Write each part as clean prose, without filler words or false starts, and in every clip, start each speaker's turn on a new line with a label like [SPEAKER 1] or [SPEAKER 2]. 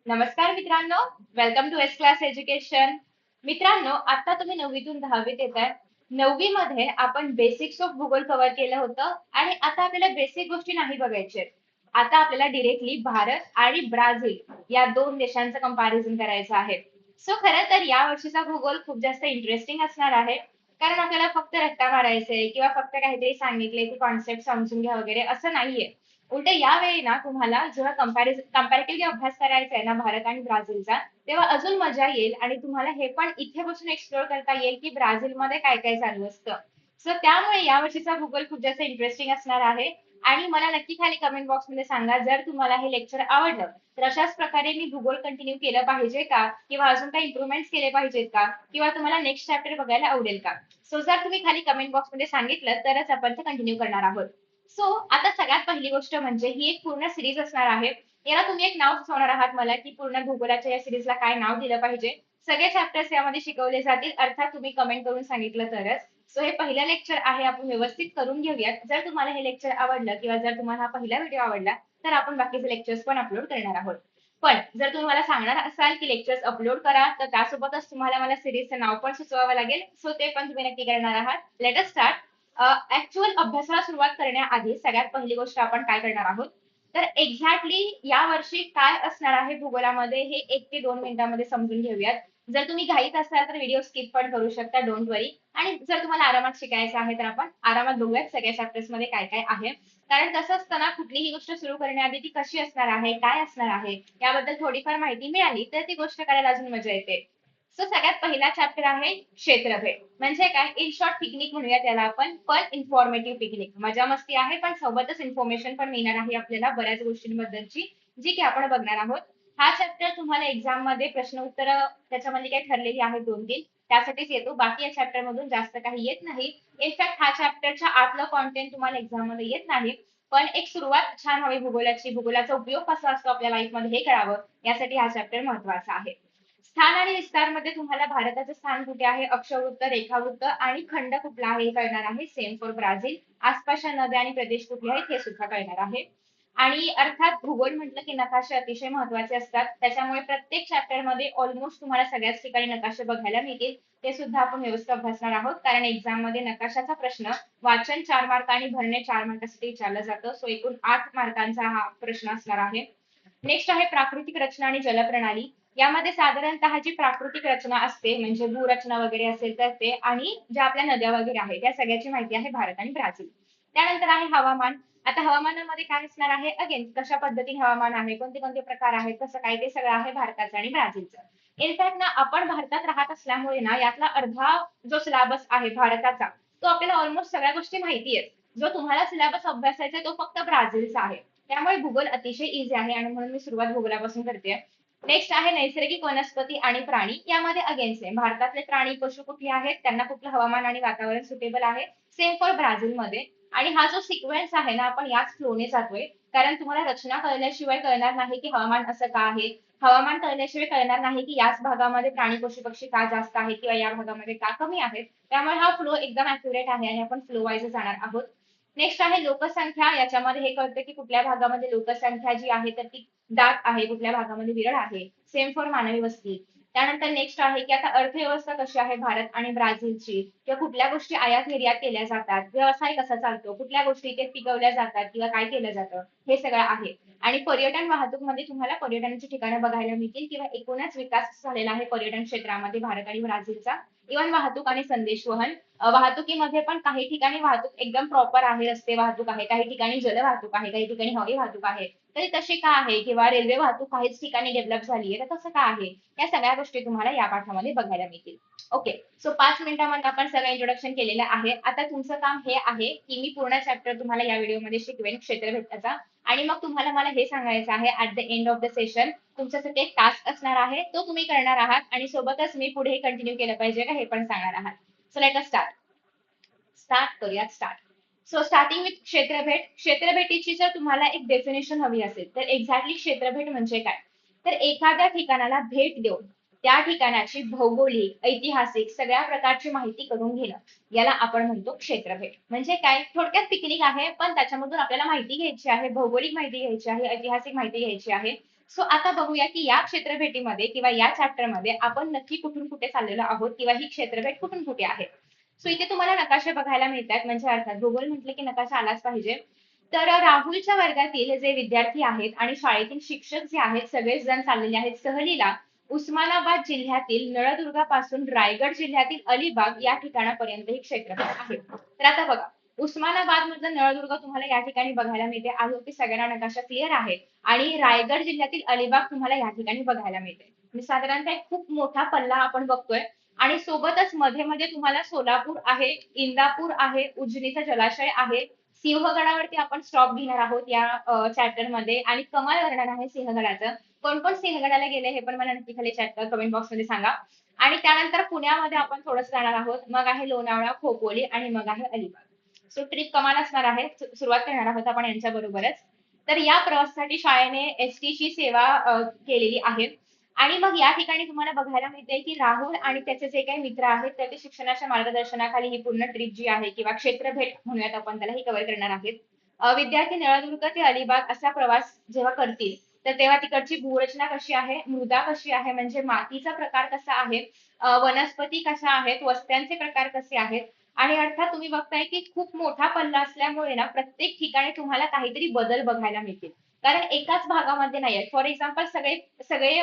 [SPEAKER 1] नमस्कार मित्रांनो, welcome to S class education. मित्रांनो, आता तुम्ही 9वीतून 10वीत येताय. 9वी मध्ये आपण बेसिक्स ऑफ भूगोल कव्हर केलं होतं आणि आता आपल्याला बेसिक गोष्टी नाही बघायचे. आता आपल्याला डिरेक्टली भारत आणि ब्राझील या दोन देशांचं कंपॅरिझन करायचं आहे. सो खरं तर या वर्षीचा भूगोल खूप जास्त इंटरेस्टिंग असणार आहे. कारण आपल्याला फक्त रट्टा मारायचंय किंवा फक्त काहीतरी सांगितलंय की कॉन्सेप्ट समजून घ्या वगैरे असं नाहीये. उलट यावेळी ना तुम्हाला जेव्हा कंपॅरेटिव्हली अभ्यास करायचा आहे ना भारत आणि ब्राझीलचा, तेव्हा अजून मजा येईल आणि तुम्हाला हे पण इथे बसून एक्सप्लोर करता येईल की ब्राझीलमध्ये काय काय चालू असतं. सो त्यामुळे यावर्षीचा भूगोल खूप जास्त इंटरेस्टिंग असणार आहे. आणि मला नक्की खाली कमेंट बॉक्समध्ये सांगा जर तुम्हाला हे लेक्चर आवडलं तर अशाच प्रकारे मी भूगोल कंटिन्यू केलं पाहिजे का किंवा अजून काही इम्प्रुव्हमेंट्स केले पाहिजेत का किंवा तुम्हाला नेक्स्ट चॅप्टर बघायला आवडेल का. सो जर तुम्ही खाली कमेंट बॉक्समध्ये सांगितलं तरच आपण ते कंटिन्यू करणार आहोत. सो आता सगळ्यात पहिली गोष्ट म्हणजे ही एक पूर्ण सिरीज असणार आहे. याला तुम्ही एक नाव सुचवणार आहात मला की पूर्ण भूगोलाच्या या सिरीजला काय नाव दिलं पाहिजे. सगळे चॅप्टर्स यामध्ये शिकवले जातील अर्थात तुम्ही कमेंट करून सांगितलं तरच. सो हे पहिलं लेक्चर आहे आपण व्यवस्थित करून घेऊयात. जर तुम्हाला हे लेक्चर आवडलं किंवा जर तुम्हाला हा पहिला व्हिडिओ आवडला तर आपण बाकीचे लेक्चर्स पण अपलोड करणार आहोत. पण जर तुम्ही मला सांगणार असाल की लेक्चर्स अपलोड करा तर त्यासोबतच तुम्हाला मला सिरीजचं नाव पण सुचवावं लागेल. सो ते पण तुम्ही नक्की करणार आहात. Let us start. ऍक्च्युअल अभ्यासाला सुरुवात करण्याआधी सगळ्यात पहिली गोष्ट आपण काय करणार आहोत तर एक्झॅक्टली या वर्षी काय असणार आहे भूगोलामध्ये हे 1 ते 2 मिनिटांमध्ये समजून घेऊयात. जर तुम्ही घाईत असाल तर व्हिडिओ स्किप पण करू शकता, डोंट वरी. आणि जर तुम्हाला आरामात शिकायचं आहे तर आपण आरामात बघूयात सगळ्या चॅप्टर्स मध्ये काय काय आहे. कारण कसं असतं ना कुठलीही गोष्ट सुरू करण्याआधी ती कशी असणार आहे काय असणार आहे याबद्दल थोडीफार माहिती मिळाली तर ती गोष्ट करायला अजून मजा येते. सो सगळ्यात पहिला चॅप्टर आहे क्षेत्रफळ. म्हणजे काय इन शॉर्ट पिकनिक म्हणूया त्याला आपण, पण इन्फॉर्मेटिव्ह पिकनिक. मजा मस्ती आहे पण सोबतच इन्फॉर्मेशन पण मिळणार आहे आपल्याला बऱ्याच गोष्टींबद्दलची जी की आपण बघणार आहोत. हा चॅप्टर तुम्हाला एक्झाम मध्ये प्रश्न उत्तर त्याच्यामध्ये काही ठरलेली आहेत 2-3 त्यासाठीच येतो. बाकी या चॅप्टर मधून जास्त काही येत नाही. इनफॅक्ट हा चॅप्टरच्या आतलं कॉन्टेंट तुम्हाला एक्झाम मध्ये येत नाही. पण एक सुरुवात छान हवी भूगोलाची, भूगोलाचा उपयोग कसा असतो आपल्या लाईफ मध्ये हे कळावं यासाठी हा चॅप्टर महत्वाचा आहे. स्थान आणि विस्तारमध्ये तुम्हाला भारताचं स्थान कुठे आहे, अक्षवृत्त, रेखावृत्त आणि खंड कुठला आहे हे कळणार आहे. Same for Brazil. आसपासच्या नद्या आणि प्रदेश कुठले आहेत हे सुद्धा कळणार आहे. आणि अर्थात भूगोल म्हटलं की नकाशे अतिशय महत्वाचे असतात. त्याच्यामुळे प्रत्येक चॅप्टर मध्ये ऑलमोस्ट तुम्हाला सगळ्याच ठिकाणी नकाशे बघायला मिळतील. ते सुद्धा आपण व्यवस्थित अभ्यासणार आहोत कारण एक्झाम मध्ये नकाशाचा प्रश्न वाचन 4 मार्क आणि भरणे 4 मार्कासाठी विचारलं जातं. सो एकूण 8 मार्कांचा हा प्रश्न असणार आहे. नेक्स्ट आहे प्राकृतिक रचना आणि जलप्रणाली. यामध्ये साधारणतः जी प्राकृतिक रचना असते म्हणजे भूरचना वगैरे असेल तर ते आणि ज्या आपल्या नद्या वगैरे आहेत त्या सगळ्याची माहिती आहे भारत आणि ब्राझील. त्यानंतर आहे हवामान. आता हवामानामध्ये काय असणार आहे, अगेन कशा पद्धतीने हवामान आहे, कोणते कोणते प्रकार आहेत, कसं काय ते सगळं आहे भारताचं आणि ब्राझीलचं. इनफॅक्ट ना आपण भारतात राहत असल्यामुळे ना यातला अर्धा जो सिलेबस आहे भारताचा तो आपल्याला ऑलमोस्ट सगळ्या गोष्टी माहिती आहेत. जो तुम्हाला सिलेबस अभ्यासायचा आहे तो फक्त ब्राझीलचा आहे. त्यामुळे भूगोल अतिशय इझी आहे आणि म्हणून मी सुरुवात भूगोलापासून करते. नेक्स्ट आहे नैसर्गिक वनस्पती आणि प्राणी. यामध्ये अगेन सेम भारतातले प्राणी पशु कुठले आहेत, त्यांना कुठलं हवामान आणि वातावरण सुटेबल आहे. सेम फॉर ब्राझीलमध्ये. आणि हा जो सिक्वेन्स आहे ना आपण याच फ्लोने जातोय. कारण तुम्हाला रचना कळल्याशिवाय कळणार नाही की हवामान असं का आहे. हवामान कळल्याशिवाय कळणार नाही की याच भागामध्ये प्राणी पशु पक्षी का जास्त आहेत किंवा या भागामध्ये का कमी आहेत. त्यामुळे हा फ्लो एकदम अॅक्युरेट आहे आणि आपण फ्लो वाईज जाणार आहोत. नेक्स्ट आहे लोकसंख्या. याच्यामध्ये हे कळतं की कुठल्या भागामध्ये लोकसंख्या जी आहे तर ती दाट आहे, कुठल्या भागामध्ये विरळ आहे. सेम फॉर मानवी वस्ती. त्यानंतर नेक्स्ट आहे की आता अर्थव्यवस्था कशी आहे भारत आणि ब्राझीलची किंवा कुठल्या गोष्टी आयात निर्यात केल्या जातात, व्यवसाय कसा चालतो, कुठल्या गोष्टी इथे पिकवल्या जातात किंवा काय केलं जातं हे सगळं आहे. आणि पर्यटन वाहतूक मध्ये तुम्हाला पर्यटनाची ठिकाणं बघायला मिळतील किंवा एकूणच विकास झालेला आहे पर्यटन क्षेत्रामध्ये भारत आणि ब्राझीलचा. इव्हन वाहतूक आणि संदेशवहन. वाहतुकीमध्ये पण काही ठिकाणी वाहतूक एकदम प्रॉपर आहे, रस्ते वाहतूक आहे, काही ठिकाणी जल वाहतूक आहे, काही ठिकाणी हवाई वाहतूक आहे. तरी तशी का आहे किंवा रेल्वे वाहतूक काहीच ठिकाणी डेव्हलप झाली आहे तर तसं का आहे या सगळ्या गोष्टी तुम्हाला या पाठामध्ये बघायला मिळतील. ओके. सो 5 मिनिटांमध्ये आपण सगळं इंट्रोडक्शन केलेलं आहे. आता तुमचं काम हे आहे की मी पूर्ण चॅप्टर तुम्हाला या व्हिडिओमध्ये शिकवेन क्षेत्रफळाचा. आणि मग तुम्हाला मला हे सांगायचं आहे at the end of the session तुमच्यासाठी एक टास्क असणार आहे तो तुम्ही करणार आहात आणि सोबतच मी पुढे कंटिन्यू केलं पाहिजे का हे पण सांगणार आहात. So let us start. Start करूयात स्टार्ट. सो स्टार्टिंग विथ क्षेत्रफळ. क्षेत्रफळाची जर तुम्हाला एक डेफिनेशन हवी असेल तर एक्झॅक्टली क्षेत्रफळ म्हणजे काय, तर एखाद्या ठिकाणाला भेट देऊन त्या ठिकाणाची भौगोलिक ऐतिहासिक सगळ्या प्रकारची माहिती करून घेणं याला आपण म्हणतो क्षेत्रफळ. म्हणजे काय, थोडक्यात पिकनिक आहे पण त्याच्यामधून आपल्याला माहिती घ्यायची आहे, भौगोलिक माहिती घ्यायची आहे, ऐतिहासिक माहिती घ्यायची आहे. सो आता बघूया की या क्षेत्रभेटीमध्ये किंवा या चॅप्टरमध्ये आपण नक्की कुठून कुठे चाललेलो आहोत किंवा ही क्षेत्रभेट कुठून कुठे आहे. सो इथे तुम्हाला नकाशे बघायला मिळतात, म्हणजे अर्थात भूगोल म्हटलं की नकाशा आलाच पाहिजे. तर राहुलच्या वर्गातील जे विद्यार्थी आहेत आणि शाळेतील शिक्षक जे आहेत सगळेच जण चाललेले आहेत सहलीला उस्मानाबाद जिल्ह्यातील नळदुर्गापासून रायगड जिल्ह्यातील अलिबाग या ठिकाणापर्यंत ही क्षेत्रफळ आहे. तर आता बघा, उस्मानाबाद मधलं नळदुर्ग तुम्हाला या ठिकाणी बघायला मिळते. आय होप की सगळ्यांना नकाशा क्लिअर आहे. आणि रायगड जिल्ह्यातील अलिबाग तुम्हाला या ठिकाणी बघायला मिळते. म्हणजे साधारणतः एक खूप मोठा पल्ला आपण बघतोय. आणि सोबतच मध्ये मध्ये तुम्हाला सोलापूर आहे, इंदापूर आहे, उजनीचा जलाशय आहे. सिंहगडावरती आपण स्टॉप घेणार आहोत या चॅप्टर मध्ये, आणि कमाल वर्णन आहे सिंहगडाचं. कोण कोण सिंहगडाला गेले हे पण मला नक्की खाली चॅट कमेंट बॉक्स मध्ये सांगा. आणि त्यानंतर पुण्यामध्ये आपण थोडंसं जाणार आहोत, मग आहे लोणावळा, खोपोली आणि मग आहे अलिबाग. सो ट्रिप कमाल असणार आहे. सुरुवात करणार आहोत आपण यांच्या बरोबरच. तर या प्रवासासाठी शाळेने एसटीची सेवा केलेली आहे. आणि मग या ठिकाणी तुम्हाला बघायला मिळते की राहुल आणि त्याचे जे काही मित्र आहेत त्याचे शिक्षणाच्या मार्गदर्शनाखाली ही पूर्ण ट्रिप जी आहे किंवा क्षेत्रभेट म्हणूयात आपण त्याला, ही कव्हर करणार आहेत. विद्यार्थी नळदुर्ग ते अलिबाग असा प्रवास जेव्हा करतील तर तेव्हा तिकडची भूरचना कशी आहे, मृदा कशी आहे, म्हणजे मातीचा प्रकार कसा आहे, वनस्पती कशा आहेत, वस्त्यांचे प्रकार कसे आहेत. आणि अर्थात तुम्ही बघताय की खूप मोठा पल्ला असल्यामुळे ना प्रत्येक ठिकाणी तुम्हाला काहीतरी बदल बघायला मिळतील. कारण एकाच भागामध्ये नाहीये. फॉर एक्झाम्पल सगळे सगळे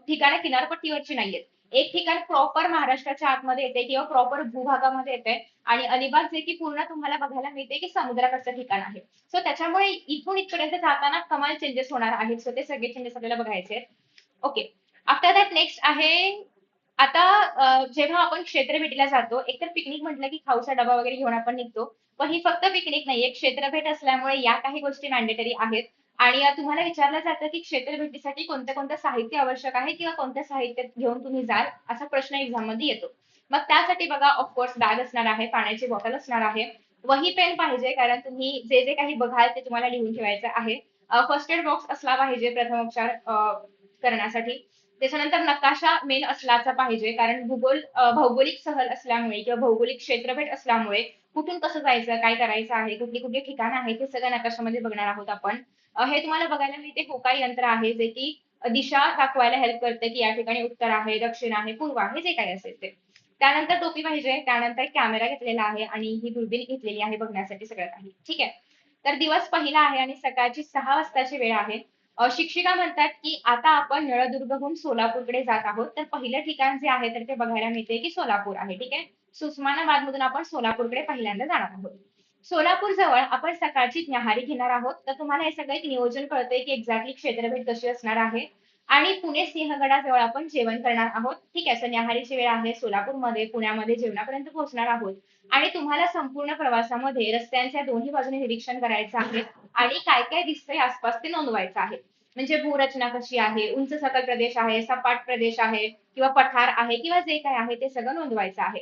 [SPEAKER 1] ठिकाणं किनारपट्टीवरची नाहीयेत. एक ठिकाण प्रॉपर महाराष्ट्राच्या आतमध्ये येते किंवा प्रॉपर भूभागामध्ये येते. आणि अलिबाग जे की पूर्ण तुम्हाला बघायला मिळते की समुद्राकडचं ठिकाण आहे. सो त्याच्यामुळे इथून इथपर्यंत जाताना कमाल चेंजेस होणार आहेत. सो ते सगळे चेंजेस आपल्याला बघायचे आहेत. ओके. आफ्टर दॅट नेक्स्ट आहे, आता जेव्हा आपण क्षेत्रभेटीला जातो, एकतर पिकनिक म्हटलं की खाऊचा डबा वगैरे घेऊन आपण निघतो. पण ही फक्त पिकनिक नाहीये, क्षेत्रभेट असल्यामुळे या काही गोष्टी मॅन्डेटरी आहेत. आणि तुम्हाला विचारलं जातं की क्षेत्रभेटीसाठी कोणतं कोणतं साहित्य आवश्यक आहे किंवा कोणत्या साहित्य घेऊन तुम्ही जाल, असा प्रश्न एक्झाम मध्ये येतो. मग त्यासाठी बघा, ऑफकोर्स बॅग असणार आहे, पाण्याची बॉटल असणार आहे, वही पेन पाहिजे कारण तुम्ही जे जे काही बघाल ते तुम्हाला लिहून ठेवायचं आहे. फर्स्ट एड बॉक्स असला पाहिजे प्रथमोपचार करण्यासाठी. त्याच्यानंतर नकाशा मेन असलाचा पाहिजे, कारण भौगोलिक सहल असल्यामुळे किंवा भौगोलिक क्षेत्रफेट असल्यामुळे कुठून कसं जायचं, काय करायचं आहे, कुठली कुठली ठिकाणं आहेत हे सगळं नकाशामध्ये बघणार आहोत आपण. हे तुम्हाला बघायला मिळते होकाई यंत्र आहे जे की दिशा दाखवायला हेल्प करते की या ठिकाणी उत्तर आहे, दक्षिण आहे, पूर्व आहे, जे काही असेल ते. त्यानंतर टोपी पाहिजे, त्यानंतर कॅमेरा घेतलेला आहे आणि ही दुर्बीण घेतलेली आहे बघण्यासाठी सगळं काही. ठीक आहे. तर दिवस पहिला आहे आणि सकाळची 6 वाजताची वेळ आहे. शिक्षिका म्हणतात की आता आपण नळदुर्गहून सोलापूरकडे जात आहोत. तर पहिलं ठिकाण जे आहे तर ते बघायला मिळते की सोलापूर आहे. ठीक आहे. उस्मानाबाद मधून आपण सोलापूरकडे पहिल्यांदा जाणार आहोत. सोलापूर जवळ आपण सकाळची न्याहारी घेणार आहोत. तर तुम्हाला हे सगळं एक नियोजन कळतंय की एक्झॅक्टली क्षेत्रभेट कशी असणार आहे. आणि पुणे सिंहगडाजवळ आपण जेवण करणार आहोत. ठीक आहे. सो न्याहारीची वेळ आहे, सोलापूरमध्ये पुण्यामध्ये जेवणापर्यंत पोहोचणार आहोत. आणि तुम्हाला संपूर्ण प्रवासामध्ये रस्त्यांच्या दोन्ही बाजूने निरीक्षण करायचं आहे आणि काय काय दिसतंय आसपास ते नोंदवायचं आहे. म्हणजे भूरचना कशी आहे, उंच सकल प्रदेश आहे, सपाट प्रदेश आहे किंवा पठार आहे किंवा जे काय आहे ते सगळं नोंदवायचं आहे.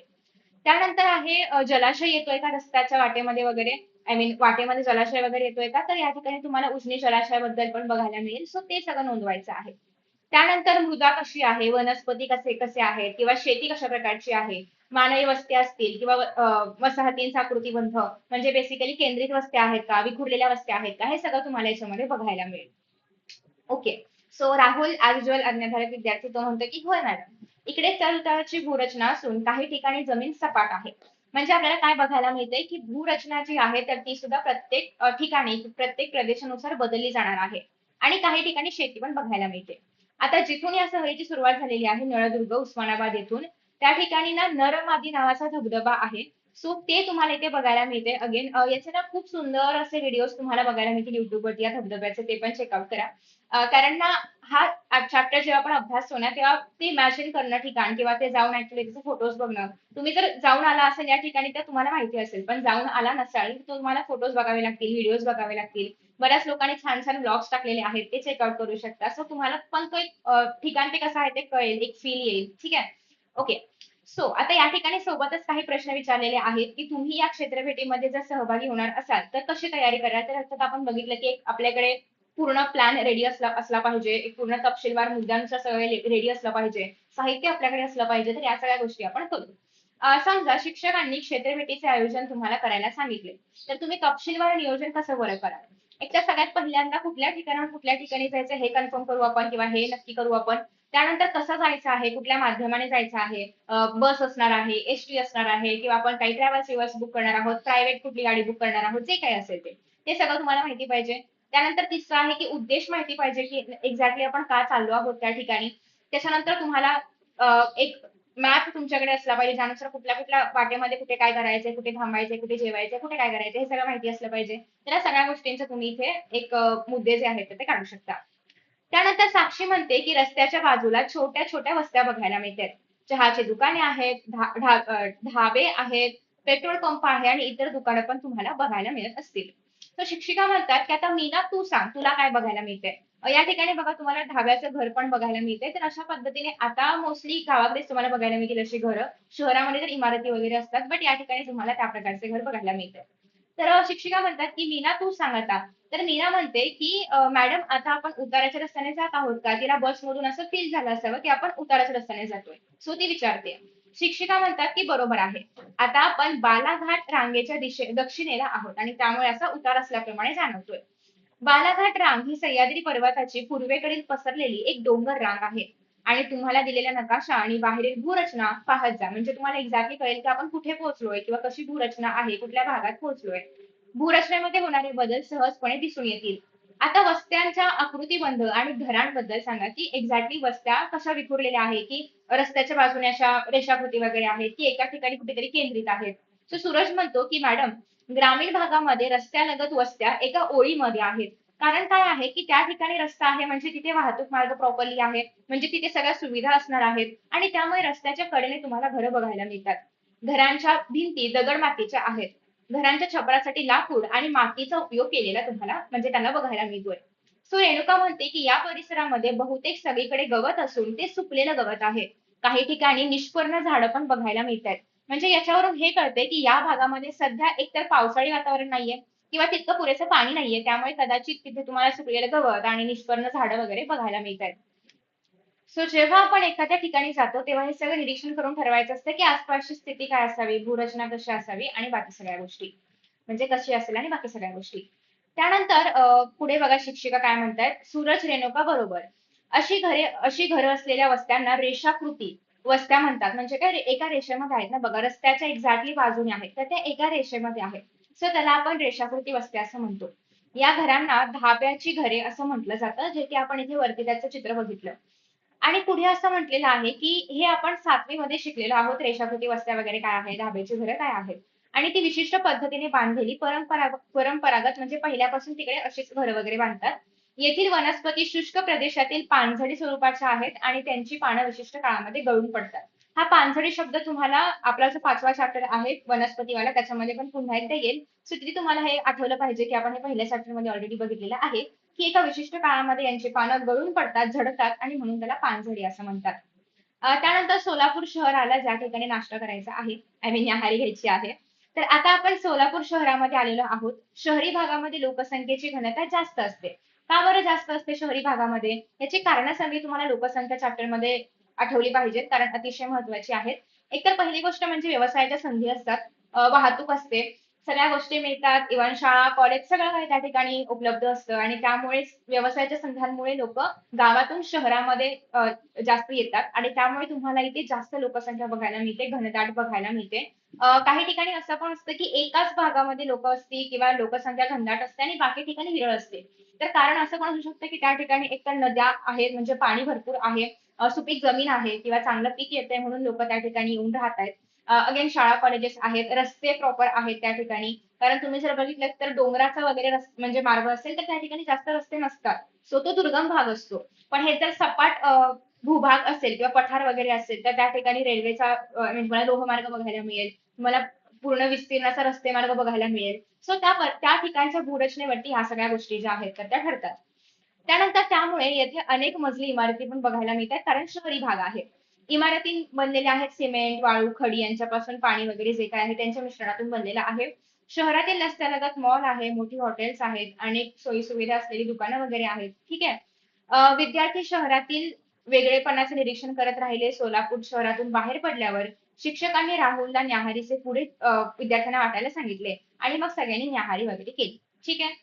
[SPEAKER 1] त्यानंतर आहे जलाशय येतोय का रस्त्याच्या वाटेमध्ये वगैरे, आय मीन वाटेमध्ये जलाशय वगैरे येतोय का, तर या ठिकाणी तुम्हाला उजनी जलाशयाबद्दल पण बघायला मिळेल. सो ते सगळं नोंदवायचं आहे. त्यानंतर मृदा कशी आहे, वनस्पती कसे कसे आहेत किंवा शेती कशा प्रकारची आहे, मानवी वस्त्या असतील किंवा वसाहतींचा आकृतिबंध म्हणजे बेसिकली केंद्रित वस्त्या आहेत का, विखुरलेल्या वस्त्या आहेत का, हे सगळं तुम्हाला याच्यामध्ये बघायला मिळेल. Okay. So Rahul as usual अज्ञाधारक विद्यार्थी तो म्हणतो की होय मॅडम. इकडे चढ-उताराची भूरचना असून काही ठिकाणी जमीन सपाट आहे. म्हणजे आपल्याला काय बघायला मिळते की भूरचना जी आहे तर ती सुद्धा प्रत्येक ठिकाणी प्रत्येक प्रदेशानुसार बदलली जाणार आहे. आणि काही ठिकाणी शेती पण बघायला मिळते. आता जिथून या सहलीची सुरुवात झालेली आहे नळदुर्ग उस्मानाबाद येथून, त्या ठिकाणी ना नरमादी नावाचा धबधबा आहे. सो ते तुम्हाला इथे बघायला मिळते. अगेन याचे ना खूप सुंदर असे व्हिडिओज तुम्हाला बघायला मिळतील युट्यूबवरती या धबधब्याचे, ते पण चेकआउट करा. कारण ना हा चॅप्टर जेव्हा आपण अभ्यासतो ना तेव्हा ते इमॅजिन करणं ठिकाण किंवा ते जाऊन ऍक्च्युली त्याचे फोटोज बघणं, तुम्ही जर जाऊन आला असेल या ठिकाणी तर तुम्हाला माहिती असेल, पण जाऊन आला नसाल तर तुम्हाला फोटोज बघावे लागतील, व्हिडिओज बघावे लागतील. बऱ्याच लोकांनी छान छान ब्लॉग्स टाकलेले आहेत, ते चेकआउट करू शकता. सो तुम्हाला पण तो एक ठिकाण ते कसं आहे ते कळेल, एक फील येईल. ठीक आहे. ओके. सो आता या ठिकाणी सोबतच काही प्रश्न विचारलेले आहेत की तुम्ही या क्षेत्रभेटीमध्ये जर सहभागी होणार असाल तर कशी तयारी कराल. तर अर्थात आपण बघितलं की एक आपल्याकडे पूर्ण प्लॅन रेडी असला असला पाहिजे, एक पूर्ण तपशीलवार मुद्द्यांनुसार सगळे रेडी असलं पाहिजे, साहित्य आपल्याकडे असलं पाहिजे. तर या सगळ्या गोष्टी आपण करू. समजा शिक्षकांनी क्षेत्रभेटीचे आयोजन तुम्हाला करायला सांगितले, तर तुम्ही तपशीलवार नियोजन कसं बरं कराल. एक तर सगळ्यात पहिल्यांदा कुठल्या ठिकाणाहून कुठल्या ठिकाणी जायचं हे कन्फर्म करू आपण किंवा हे नक्की करू आपण. त्यानंतर कसं जायचं आहे, कुठल्या माध्यमाने जायचं आहे, बस असणार आहे, एसटी असणार आहे किंवा आपण काही ट्रॅव्हल्स बुक करणार आहोत, प्रायव्हेट कुठली गाडी बुक करणार आहोत, जे काही असेल ते सगळं तुम्हाला माहिती पाहिजे. त्यानंतर तिसरं आहे की उद्देश माहिती पाहिजे की एक्झॅक्टली आपण का चाललो आहोत त्या ठिकाणी. त्याच्यानंतर तुम्हाला एक मॅप तुमच्याकडे असला पाहिजे, ज्यानुसार कुठल्या कुठल्या वाटेमध्ये कुठे काय करायचंय, कुठे थांबायचंय, कुठे जेवायचंय, कुठे काय करायचंय हे सगळं माहिती असलं पाहिजे. तर या सगळ्या गोष्टींचे तुम्ही इथे एक मुद्दे जे आहेत ते काढू शकता. त्यानंतर साक्षी म्हणते की रस्त्याच्या बाजूला छोट्या छोट्या वस्त्या बघायला मिळतात. चहाची दुकाने आहेत, ढाबे आहेत, पेट्रोल पंप आहे आणि इतर दुकानं पण तुम्हाला बघायला मिळत असतील. तर शिक्षिका म्हणतात की आता मीना तू सांग तुला काय बघायला मिळते. या ठिकाणी बघा तुम्हाला ढाब्याचं घर पण बघायला मिळते. तर अशा पद्धतीने आता मोस्टली गावाकडेच तुम्हाला बघायला मिळतील अशी घरं. शहरामध्ये तर इमारती वगैरे असतात, बट या ठिकाणी तुम्हाला त्या प्रकारचे घर बघायला मिळते. तर शिक्षिका म्हणतात की मीना तू सांग आता. तर मीना म्हणते की मॅडम आता आपण उताराच्या रस्त्याने जात आहोत का? तिला बसमधून असं फील झालं असावं की आपण उताराच्या रस्त्याने जातोय. सो ती विचारते. शिक्षिका म्हणतात की बरोबर आहे. आता आपण बालाघाट रांगेच्या दक्षिणेला आहोत आणि त्यामुळे असा उतार असल्याप्रमाणे जाणवतोय. बालाघाट रांग ही सह्याद्री पर्वताची पूर्वेकडील पसरलेली एक डोंगर रांग आहे. आणि तुम्हाला दिलेला नकाशा आणि बाहेरील भूरचना पाहत जा. म्हणजे तुम्हाला एक्झॅक्टली कळेल की आपण कुठे पोहोचलोय किंवा कशी भूरचना आहे, कुठल्या भागात पोहोचलोय. भूरचनेमध्ये होणारे बदल सहजपणे दिसून येतील. आता वस्त्यांच्या आकृतीबंध आणि घरांबद्दल सांगा की एक्झॅक्टली वस्त्या कशा विखुरलेल्या आहेत, की रस्त्याच्या बाजूने अशा रेषाकृती वगैरे आहेत, की एका ठिकाणी कुठेतरी केंद्रित आहेत. सो सूरज म्हणतो की मॅडम, ग्रामीण भागामध्ये रस्त्यालगत वस्त्या एका ओळीमध्ये आहेत. कारण काय आहे की त्या ठिकाणी रस्ता आहे म्हणजे तिथे वाहतूक मार्ग प्रॉपरली आहे, म्हणजे तिथे सगळ्या सुविधा असणार आहेत आणि त्यामुळे रस्त्याच्या कडेने तुम्हाला घरं बघायला मिळतात. घरांच्या भिंती दगड मातीच्या आहेत. घरांच्या छपरासाठी लाकूड आणि मातीचा उपयोग केलेला तुम्हाला म्हणजे त्यांना बघायला मिळतोय. सो रेणुका म्हणते की या परिसरामध्ये बहुतेक सगळीकडे गवत असून ते सुकलेलं गवत आहे. काही ठिकाणी निष्पर्ण झाडं पण बघायला मिळतात. म्हणजे याच्यावरून हे कळते की या भागामध्ये सध्या एकतर पावसाळी वातावरण नाहीये किंवा तितकं पुरेसं पाणी नाहीये, त्यामुळे कदाचित तिथे तुम्हाला सुकलेलं गवत आणि निष्पर्ण झाडं वगैरे बघायला मिळतात. सो जेव्हा आपण एखाद्या ठिकाणी जातो तेव्हा हे सगळं निरीक्षण करून ठरवायचं असतं की आसपासची स्थिती काय असावी, भूरचना कशी असावी आणि बाकी सगळ्या गोष्टी. म्हणजे कशी असेल आणि बाकी सगळ्या गोष्टी. त्यानंतर पुढे बघा शिक्षिका काय म्हणतायत, सूरज रेणुका बरोबर. अशी घरं असलेल्या वस्त्यांना रेषाकृती वस्त्या म्हणतात. म्हणजे काय एका रेषेमध्ये आहेत ना बघा, रस्त्याच्या एक्झॅक्टली बाजूने आहेत, तर त्या एका रेषेमध्ये आहेत. सो त्याला आपण रेषाकृती वस्त्या असं म्हणतो. या घरांना धाब्याची घरे असं म्हटलं जातं, जे की आपण इथे वरती त्याचं चित्र बघितलं. आणि पुढे असं म्हटलेलं आहे, की हे आपण 7वी मध्ये शिकलेलो आहोत, रेषाकृती वस्त्या वगैरे काय आहे, धाब्याची घरं काय आहेत. आणि ती विशिष्ट पद्धतीने बांधलेली परंपरागत म्हणजे पहिल्यापासून तिकडे अशीच घरं वगैरे बांधतात. येथील वनस्पती शुष्क प्रदेशातील पानझडी स्वरूपाच्या आहेत आणि त्यांची पानं विशिष्ट काळामध्ये गळून पडतात. हा पानझडी शब्द तुम्हाला आपला जो 5वा चॅप्टर आहे वनस्पतीवाला त्याच्यामध्ये पण पुन्हा एकदा येईल. सो तिथे तुम्हाला हे आठवलं पाहिजे, की आपण हे पहिल्या चॅप्टर मध्ये ऑलरेडी बघितलेलं आहे. की एका विशिष्ट काळामध्ये यांची पानं गळून पडतात, झडतात आणि म्हणून त्याला पानझडी असं म्हणतात. त्यानंतर सोलापूर शहराला ज्या ठिकाणी नाश्ता करायचा आहे, आय मीन न्याहारी घ्यायची आहे. तर आता आपण सोलापूर शहरामध्ये आलेलो आहोत. शहरी भागामध्ये लोकसंख्येची घनता जास्त असते. का बरं जास्त असते शहरी भागामध्ये? याची कारणं सगळी तुम्हाला लोकसंख्या चॅप्टर मध्ये आठवली पाहिजेत, कारण अतिशय महत्वाची आहेत. एकतर पहिली गोष्ट म्हणजे व्यवसायाच्या संधी असतात, वाहतूक असते, सगळ्या गोष्टी मिळतात, इव्हन शाळा, कॉलेज सगळं काही त्या ठिकाणी उपलब्ध असतं आणि त्यामुळेच व्यवसायाच्या संध्यांमुळे लोक गावातून शहरामध्ये जास्त येतात आणि त्यामुळे तुम्हाला इथे जास्त लोकसंख्या बघायला मिळते, घनदाट बघायला मिळते. काही ठिकाणी असं पण असतं की एकाच भागामध्ये लोक असती किंवा लोकसंख्या घनदाट असते आणि बाकी ठिकाणी विरळ असते. तर कारण असं पण असू शकतं की त्या ठिकाणी एकतर नद्या आहेत म्हणजे पाणी भरपूर आहे, सुपीक जमीन आहे किंवा चांगलं पीक येतंय म्हणून लोक त्या ठिकाणी येऊन राहतायत. अगेन शाळा कॉलेजेस आहेत, रस्ते प्रॉपर आहेत त्या ठिकाणी. कारण तुम्ही जर बघितलं तर डोंगराचा वगैरे म्हणजे मार्ग असेल तर त्या ठिकाणी जास्त रस्ते नसतात. सो तो दुर्गम भाग असतो. पण हे जर सपाट भूभाग असेल किंवा पठार वगैरे असेल तर त्या ठिकाणी रेल्वेचा म्हणजे तुम्हाला लोहमार्ग बघायला मिळेल. तुम्हाला पूर्ण विस्तीर्णाचा रस्ते मार्ग बघायला मिळेल. सो त्या ठिकाणच्या भूरचनेवरती ह्या सगळ्या गोष्टी ज्या आहेत तर त्या ठरतात. त्यानंतर त्यामुळे येथे अनेक मजली इमारती पण बघायला मिळतात कारण शहरी भाग आहे. इमारती बनलेल्या आहेत सिमेंट, वाळू, खडी यांच्यापासून पाणी वगैरे जे काय आहे त्यांच्या मिश्रणातून बनलेला आहे. शहरातील रस्त्यालगत मॉल आहे, मोठी हॉटेल्स आहेत, अनेक सोयी सुविधा असलेली दुकानं वगैरे आहेत. ठीक आहे. विद्यार्थी शहरातील वेगळेपणाचे निरीक्षण करत राहिले. सोलापूर शहरातून बाहेर पडल्यावर शिक्षकांनी राहुलला न्याहारीचे पुढे विद्यार्थ्यांना वाटायला सांगितले आणि मग सगळ्यांनी न्याहारी वगैरे केली. ठीक आहे.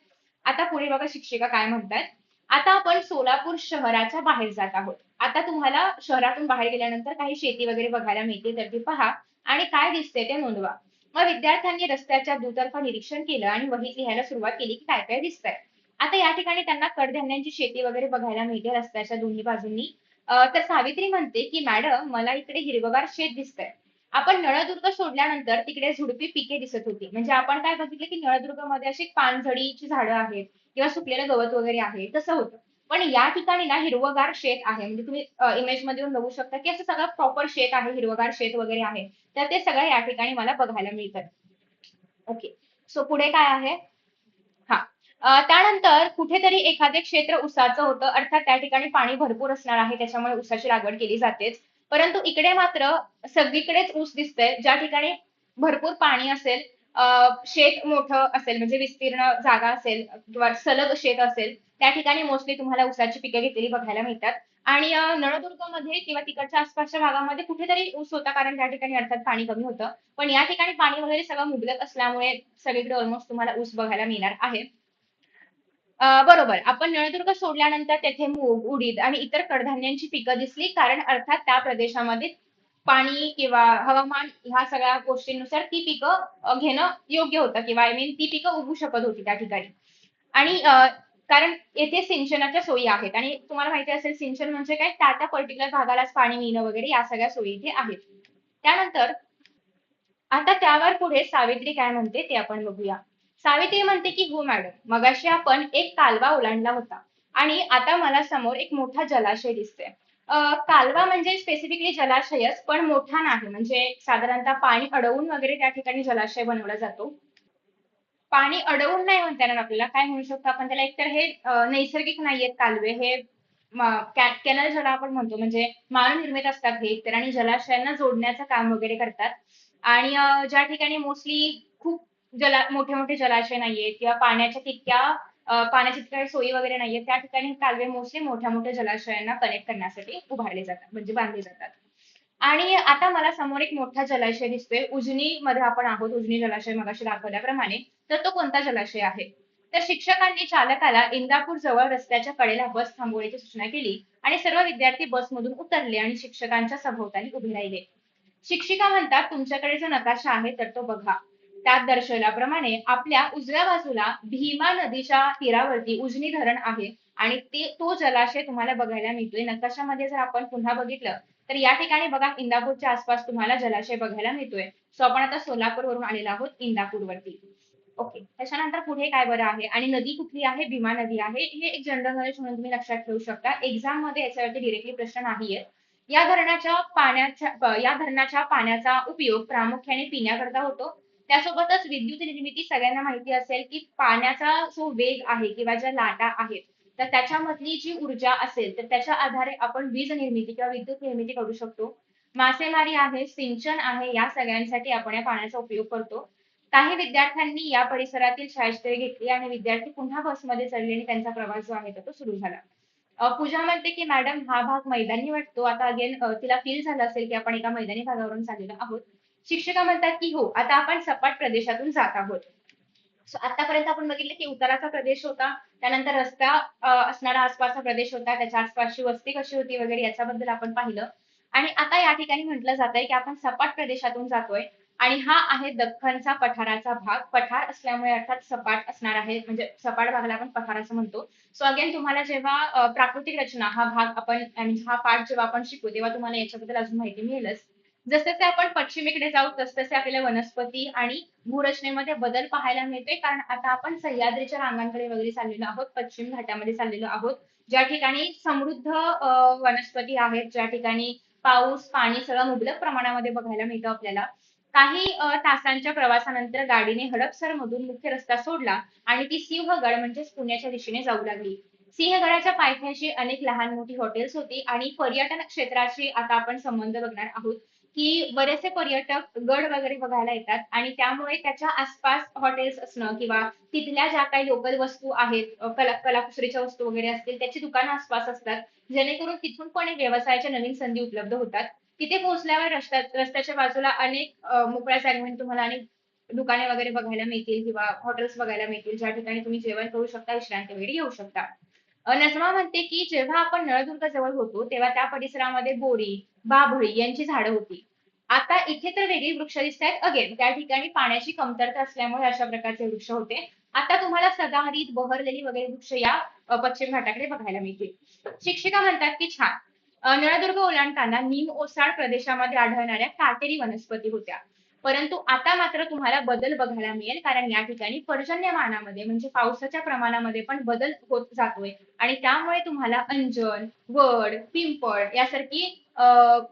[SPEAKER 1] आता पुढे बघा शिक्षिका काय म्हणतात. आता आपण सोलापूर शहराच्या बाहेर जात आहोत. आता तुम्हाला शहरातून बाहेर गेल्यानंतर काही शेती वगैरे बघायला मिळते तर ती पहा आणि काय दिसते ते नोंदवा. मग विद्यार्थ्यांनी रस्त्याच्या दुतर्फा निरीक्षण केलं आणि वहीत लिहायला सुरुवात केली की काय काय दिसतंय. आता या ठिकाणी त्यांना कडधान्यांची शेती वगैरे बघायला मिळते रस्त्याच्या दोन्ही बाजूंनी. तर सावित्री म्हणते की मॅडम मला इकडे हिरवगार शेत दिसतंय. आपण नळदुर्ग सोडल्यानंतर तिकडे झुडपी पिके दिसत होती. म्हणजे आपण काय बघितलं की नळदुर्गमध्ये अशी पानझडीची झाडं आहेत किंवा सुकलेलं गवत वगैरे आहे तसं होतं. पण या ठिकाणी ना हिरवगार शेत आहे. म्हणजे तुम्ही इमेज मध्ये येऊन बघू शकता की असं सगळं प्रॉपर शेत आहे, हिरवगार शेत वगैरे आहे. तर ते सगळं या ठिकाणी मला बघायला मिळतं. ओके. सो पुढे काय आहे? हां. त्यानंतर कुठेतरी एखादे क्षेत्र ऊसाचं होतं, अर्थात त्या ठिकाणी पाणी भरपूर असणार आहे, त्याच्यामुळे ऊसाची लागवड केली जातेच. परंतु इकडे मात्र सगळीकडेच ऊस दिसतंय, ज्या ठिकाणी भरपूर पाणी असेल, शेत मोठं असेल म्हणजे विस्तीर्ण जागा असेल किंवा सलग शेत असेल, त्या ठिकाणी मोस्टली तुम्हाला ऊसाची पिकं घेतलेली बघायला मिळतात. आणि नळदुर्गमध्ये किंवा तिकडच्या आसपासच्या भागामध्ये कुठेतरी ऊस होता, कारण त्या ठिकाणी अर्थात पाणी कमी होतं. पण या ठिकाणी पाणी वगैरे सगळं मुबलक असल्यामुळे सगळीकडे ऑलमोस्ट तुम्हाला ऊस बघायला मिळणार आहे. बरोबर. आपण नळदुर्ग सोडल्यानंतर तेथे मूग, उडीद आणि इतर कडधान्यांची पिकं दिसली. कारण अर्थात त्या प्रदेशामध्ये पाणी किंवा हवामान ह्या सगळ्या गोष्टींनुसार ती पिकं घेणं योग्य होतं किंवा आय मीन ती पिकं उगू शकत होती त्या ठिकाणी. आणि कारण येथे सिंचनाच्या सोयी आहेत आणि तुम्हाला माहिती असेल सिंचन म्हणजे काय? त्या पर्टिक्युलर भागालाच पाणी मिळणं वगैरे या सगळ्या सोयी इथे आहेत. त्यानंतर आता त्यावर पुढे सावित्री काय म्हणते ते आपण बघूया. सावित्री म्हणते की हो मॅडम, मगाशी आपण एक कालवा ओलांडला होता आणि आता मला समोर एक मोठा जलाशय दिसतोय. कालवा म्हणजे स्पेसिफिकली जलाशयच पण मोठा नाही. म्हणजे साधारणतः पाणी अडवून वगैरे त्या ठिकाणी जलाशय बनवला जातो. पाणी अडवून नाही म्हणता येणार आपल्याला. काय म्हणू शकतो आपण त्याला, एकतर हे नैसर्गिक नाहीयेत कालवे. हे कॅनल ज्याला आपण म्हणतो म्हणजे मानवनिर्मित असतात हे एकतर आणि जलाशयांना जोडण्याचं काम वगैरे करतात. आणि ज्या ठिकाणी मोस्टली खूप मोठे मोठे जलाशय नाहीयेत किंवा पाण्याच्या तितक्या सोयी वगैरे नाहीयेत, त्या ठिकाणी कालवे मोस्टली मोठ्या मोठ्या जलाशयांना कनेक्ट करण्यासाठी उभारले जातात म्हणजे बांधले जातात. आणि आता मला समोर एक मोठा जलाशय दिसतोय. उजनीमध्ये आपण आहोत. उजनी जलाशय मगाशी दाखवल्याप्रमाणे. तर तो कोणता जलाशय आहे? तर शिक्षकांनी चालकाला इंदापूर जवळ रस्त्याच्या कडेला बस थांबवण्याची सूचना केली आणि सर्व विद्यार्थी बसमधून उतरले आणि शिक्षकांच्या सभोवताली उभे राहिले. शिक्षिका म्हणतात, तुमच्याकडे जो नकाशा आहे तर तो बघा. त्यात दर्शवल्याप्रमाणे आपल्या उजव्या बाजूला भीमा नदीच्या तीरावरती उजनी धरण आहे आणि तो जलाशय तुम्हाला बघायला मिळतोय. नकाशामध्ये जर आपण पुन्हा बघितलं तर या ठिकाणी बघा इंदापूरच्या आसपास तुम्हाला जलाशय बघायला मिळतोय. सो आपण आता सोलापूरवरून आलेलो आहोत इंदापूरवरती. ओके. त्याच्यानंतर पुढे काय बरं आहे आणि नदी कुठली आहे? भीमा नदी आहे. हे एक जनरल नॉलेज म्हणून तुम्ही लक्षात ठेवू शकता. एक्झाम मध्ये याच्यावरती डिरेक्टली प्रश्न नाहीयेत. या धरणाच्या पाण्याचा उपयोग प्रामुख्याने पिण्याकरता होतो. त्यासोबतच विद्युत निर्मिती सगळ्यांना माहिती असेल की पाण्याचा जो वेग आहे किंवा ज्या लाटा आहेत तर त्याच्यामधली जी ऊर्जा असेल तर त्याच्या आधारे आपण वीज निर्मिती किंवा विद्युत निर्मिती करू शकतो. मासेमारी आहे, सिंचन आहे, या सगळ्यांसाठी आपण या पाण्याचा उपयोग करतो. काही विद्यार्थ्यांनी या परिसरातील छायाचित्रे घेतली आणि विद्यार्थी पुन्हा बसमध्ये चढले आणि त्यांचा प्रवास जो आहे तो सुरू झाला. पूजा म्हणते की मॅडम हा भाग मैदानी वाटतो. आता अगेन तिला फील झालं असेल की आपण एका मैदानी भागावरून चाललेलो आहोत. शिक्षिका म्हणतात की हो, आता आपण सपाट प्रदेशातून जात आहोत. सो आतापर्यंत आपण बघितलं की उताराचा प्रदेश होता, त्यानंतर रस्ता असणारा आसपासचा प्रदेश होता, त्याच्या आसपासची वस्ती कशी होती वगैरे याच्याबद्दल आपण पाहिलं. आणि आता या ठिकाणी म्हटलं जात आहे की आपण सपाट प्रदेशातून जातोय आणि हा आहे दख्खनचा पठाराचा भाग. पठार असल्यामुळे अर्थात सपाट असणार आहे, म्हणजे सपाट भागाला आपण पठार असं म्हणतो. सो अगेन तुम्हाला जेव्हा प्राकृतिक रचना हा भाग आपण म्हणजे हा पाठ जेव्हा आपण शिकू तेव्हा तुम्हाला याच्याबद्दल अजून माहिती मिळेलच. जसजसे आपण पश्चिमेकडे जाऊ तसतसे आपल्याला वनस्पती आणि भूरचनेमध्ये बदल पाहायला मिळतोय, कारण आता आपण सह्याद्रीच्या रांगांकडे वगैरे चाललेलो आहोत, पश्चिम घाटामध्ये चाललेलो आहोत, ज्या ठिकाणी समृद्ध वनस्पती आहेत, ज्या ठिकाणी पाऊस पाणी सगळं मुबलक प्रमाणामध्ये बघायला मिळतं आपल्याला. काही तासांच्या प्रवासानंतर गाडीने हडपसर मधून मुख्य रस्ता सोडला आणि ती सिंहगड म्हणजेच पुण्याच्या दिशेने जाऊ लागली. सिंहगडाच्या पायथ्याशी अनेक लहान मोठी हॉटेल्स होती आणि पर्यटन क्षेत्राशी आता आपण संबंध बघणार आहोत की बरेचसे पर्यटक गड वगैरे बघायला येतात आणि त्यामुळे त्याच्या आसपास हॉटेल्स असणं किंवा तिथल्या ज्या काही लोकल वस्तू आहेत, कलाकुसरीच्या वस्तू वगैरे असतील त्याची दुकानं आसपास असतात, जेणेकरून तिथून पण एक व्यवसायाच्या नवीन संधी उपलब्ध होतात. तिथे पोहोचल्यावर रस्त्याच्या बाजूला अनेक मोकळ्या जागेमध्ये तुम्हाला आणि दुकाने वगैरे बघायला मिळतील किंवा हॉटेल्स बघायला मिळतील, ज्या ठिकाणी तुम्ही जेवण करू शकता, विश्रांती वगैरे घेऊ शकता. नजमा म्हणते की जेव्हा आपण नळदुर्ग जवळ होतो तेव्हा त्या परिसरामध्ये बोरी, बाभळी यांची झाडं होती. आता इथे तर वेगळी वृक्ष दिसत आहेत. अगेन त्या ठिकाणी पाण्याची कमतरता असल्यामुळे अशा प्रकारचे वृक्ष होते. आता तुम्हाला सदाहरित बहरलेली वगैरे वृक्ष या पश्चिम घाटाकडे बघायला मिळतील. शिक्षिका म्हणतात की छान. नळदुर्ग ओलांडताना निम ओसाड प्रदेशामध्ये आढळणाऱ्या काटेरी वनस्पती होत्या. परंतु आता मात्र तुम्हाला बदल बघायला मिळेल, कारण या ठिकाणी पर्जन्यमानामध्ये म्हणजे पावसाच्या प्रमाणामध्ये पण बदल होत जातोय आणि त्यामुळे तुम्हाला अंजन, वड, पिंपळ यासारखी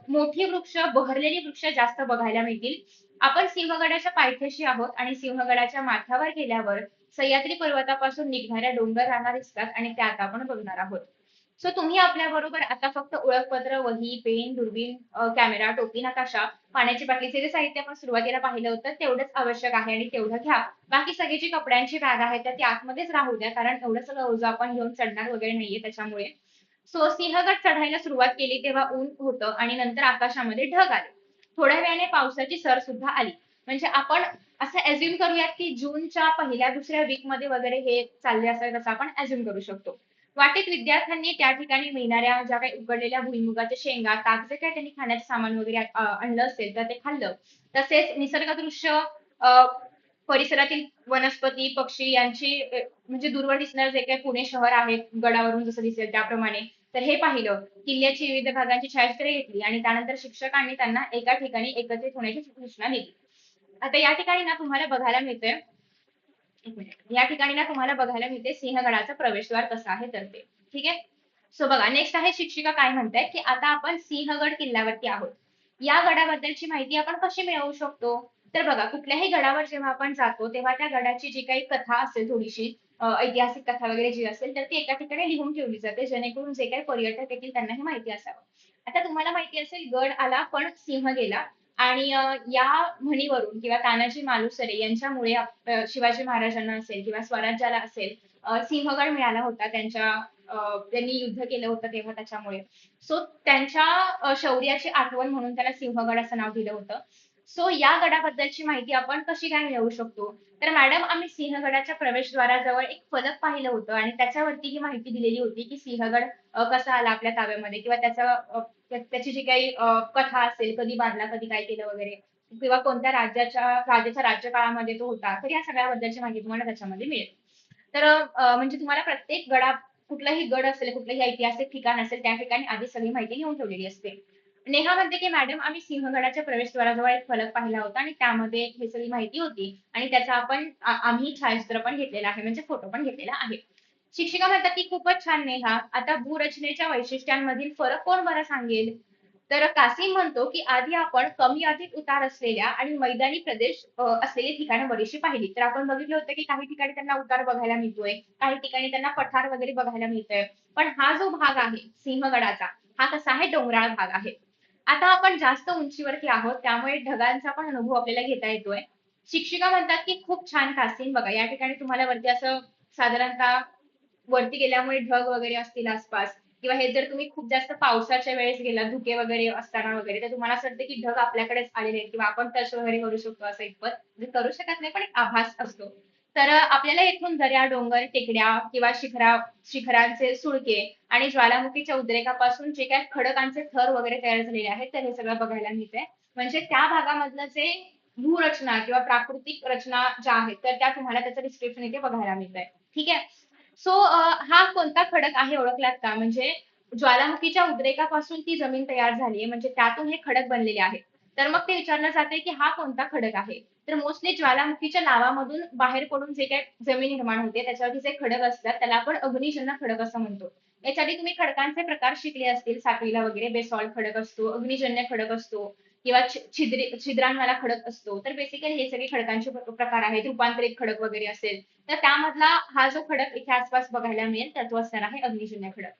[SPEAKER 1] मोठी वृक्ष, बहरलेली वृक्ष जास्त बघायला मिळतील. आपण सिंहगडाच्या पायथ्याशी आहोत आणि सिंहगडाच्या माथ्यावर गेल्यावर सह्याद्री पर्वतापासून निघणाऱ्या डोंगर रांगा दिसतात आणि त्या आता आपण बघणार आहोत. सो तुम्ही आपल्या बरोबर आता फक्त ओळखपत्र, वही, पेन, दुर्बीण, कॅमेरा, टोपी, नकाशा, पाण्याची बाटलीचे जे साहित्य आपण सुरुवातीला पाहिलं होतं तेवढंच आवश्यक आहे आणि तेवढं घ्या. बाकी सगळी जी कपड्यांची बॅग आहे तर ती आतमध्येच राहू द्या, कारण एवढं सगळं ओझं आपण घेऊन चढणार वगैरे नाहीये त्याच्यामुळे. सो सिंहगड चढायला सुरुवात केली तेव्हा ऊन होतं आणि नंतर आकाशामध्ये ढग आले. थोड्या वेळाने पावसाची सर सुद्धा आली. म्हणजे आपण असं अझ्युम करूयात की जूनच्या पहिल्या दुसऱ्या वीक मध्ये वगैरे हे चालले असेल असं आपण अझ्युम करू शकतो. वाटेत विद्यार्थ्यांनी त्या ठिकाणी मिळणाऱ्या ज्या काही उकडलेल्या भुईमुगाच्या शेंगा, ताक जे काही त्यांनी खाण्याचं सामान वगैरे आणलं असेल तर ते खाल्लं. तसेच निसर्गदृश्य, अ, परिसरातील वनस्पती, पक्षी यांची म्हणजे दूरवर दिसणारं जे काही पुणे शहर आहे गडावरून जसं दिसेल त्याप्रमाणे, तर हे पाहिलं. किल्ल्याची विविध भागांची छायाचित्रे घेतली आणि त्यानंतर शिक्षकांनी त्यांना एका ठिकाणी एकत्रित होण्याची सूचना दिली. आता या ठिकाणी ना तुम्हाला बघायला मिळतंय, एक मिनिट. या ठिकाणी ना तुम्हाला बघायला मिळते सिंहगडाचा प्रवेशद्वार कसा आहे तर ते. ठीक आहे. सो बघा नेक्स्ट आहे शिक्षिका काय म्हणतायत की आता आपण सिंहगड किल्ल्यावरती आहोत. या गडाबद्दलची माहिती आपण कशी मिळवू शकतो? तर बघा कुठल्याही गडावर जेव्हा आपण जातो तेव्हा त्या गडाची जी काही कथा असेल थोडीशी, ऐतिहासिक कथा वगैरे जी असेल तर ती एका ठिकाणी लिहून ठेवली जाते, जेणेकरून जे काही पर्यटक येतील त्यांना ही माहिती असावं. आता तुम्हाला माहिती असेल गड आला पण सिंह गेला. आणि या म्हणीवरून किंवा तानाजी मालुसरे यांच्यामुळे शिवाजी महाराजांना असेल किंवा स्वराज्याला असेल सिंहगड मिळाला होता. त्यांनी युद्ध केलं होतं तेव्हा त्याच्यामुळे. सो त्यांच्या शौर्याची आठवण म्हणून त्याला सिंहगड असं नाव दिलं होतं. सो या गडाबद्दलची माहिती आपण कशी काय मिळवू शकतो? तर मॅडम आम्ही सिंहगडाच्या प्रवेशद्वाराजवळ एक फलक पाहिलं होतं आणि त्याच्यावरती ही माहिती दिलेली होती की सिंहगड कसा आला आपल्या ताब्यामध्ये किंवा त्याची जी काही कथा असेल, कधी बांधला, कधी काय केलं वगैरे किंवा कोणत्या राजाच्या राज्यकाळामध्ये तो होता. तर या सगळ्याबद्दलची माहिती तुम्हाला त्याच्यामध्ये मिळेल. तर म्हणजे तुम्हाला प्रत्येक कुठलाही गड असेल, कुठलंही ऐतिहासिक ठिकाण असेल, त्या ठिकाणी आधी सगळी माहिती लिहून ठेवलेली असते. नेहा म्हणते की मॅडम आम्ही सिंहगडाच्या प्रवेशद्वाराजवळ एक फलक पाहिला होता आणि त्यामध्ये हे सगळी माहिती होती आणि त्याचा आम्ही छायाचित्र पण घेतलेला आहे, म्हणजे फोटो पण घेतलेला आहे. शिक्षिका म्हणतात की खूपच छान नेहा. आता भूरचनेच्या वैशिष्ट्यांमधील फरक कोण बरं सांगेल? तर कासिम म्हणतो की आधी आपण कमी अधिक उतार असलेल्या आणि मैदानी प्रदेश असलेली ठिकाणं बरीचशी पाहिली. तर आपण बघितलं होतं की काही ठिकाणी त्यांना उतार बघायला मिळतोय, काही ठिकाणी त्यांना पठार वगैरे बघायला मिळतंय. पण हा जो भाग आहे सिंहगडाचा, हा कसा आहे डोंगराळ भाग आहे. आता आपण जास्त उंचीवरती आहोत त्यामुळे ढगांचा पण अनुभव आपल्याला घेता येतोय. शिक्षिका म्हणतात की खूप छान कासिम. बघा या ठिकाणी तुम्हाला वरती असं साधारणतः वरती गेल्यामुळे ढग वगैरे असतील आसपास किंवा हे जर तुम्ही खूप जास्त पावसाच्या वेळेस गेला धुके वगैरे असताना वगैरे तर तुम्हाला असं वाटतं की ढग आपल्याकडेच आलेले आहेत किंवा आपण टच वगैरे करू शकतो असं इतपत म्हणजे करू शकत नाही पण एक आभास असतो. तर आपल्याला इथून दऱ्या, डोंगर, टेकड्या किंवा शिखरांचे सुळके आणि ज्वालामुखीच्या उद्रेकापासून जे काही खडकांचे थर वगैरे तयार झालेले आहेत तर हे सगळं बघायला मिळतंय. म्हणजे त्या भागामधलं जे भूरचना किंवा प्राकृतिक रचना ज्या आहेत तर त्या तुम्हाला त्याचं डिस्क्रिप्शन इथे बघायला मिळतंय. ठीक आहे. सो हा कोणता खडक आहे ओळखलात का? म्हणजे ज्वालामुखीच्या उद्रेकापासून ती जमीन तयार झाली आहे म्हणजे त्यातून हे खडक बनलेले आहेत. तर मग ते विचारलं जाते की हा कोणता खडक आहे? तर मोस्टली ज्वालामुखीच्या लावामधून बाहेर पडून जे काही जमीन निर्माण होते त्याच्यावरती जे खडक असतात त्याला आपण अग्निजन्य खडक असं म्हणतो. याच्याआधी तुम्ही खडकांचे प्रकार शिकले असतील 7वीला वगैरे. बेसॉल्ट खडक असतो, अग्निजन्य खडक असतो किंवा छिद्रांवाला खडक असतो. तर बेसिकली हे सगळे खडकांचे प्रकार आहेत. रूपांतरित खडक वगैरे असेल तर त्यामधला हा जो खडक इथे आसपास बघायला मिळेल तर तो असणार आहे अग्निजन्य खडक.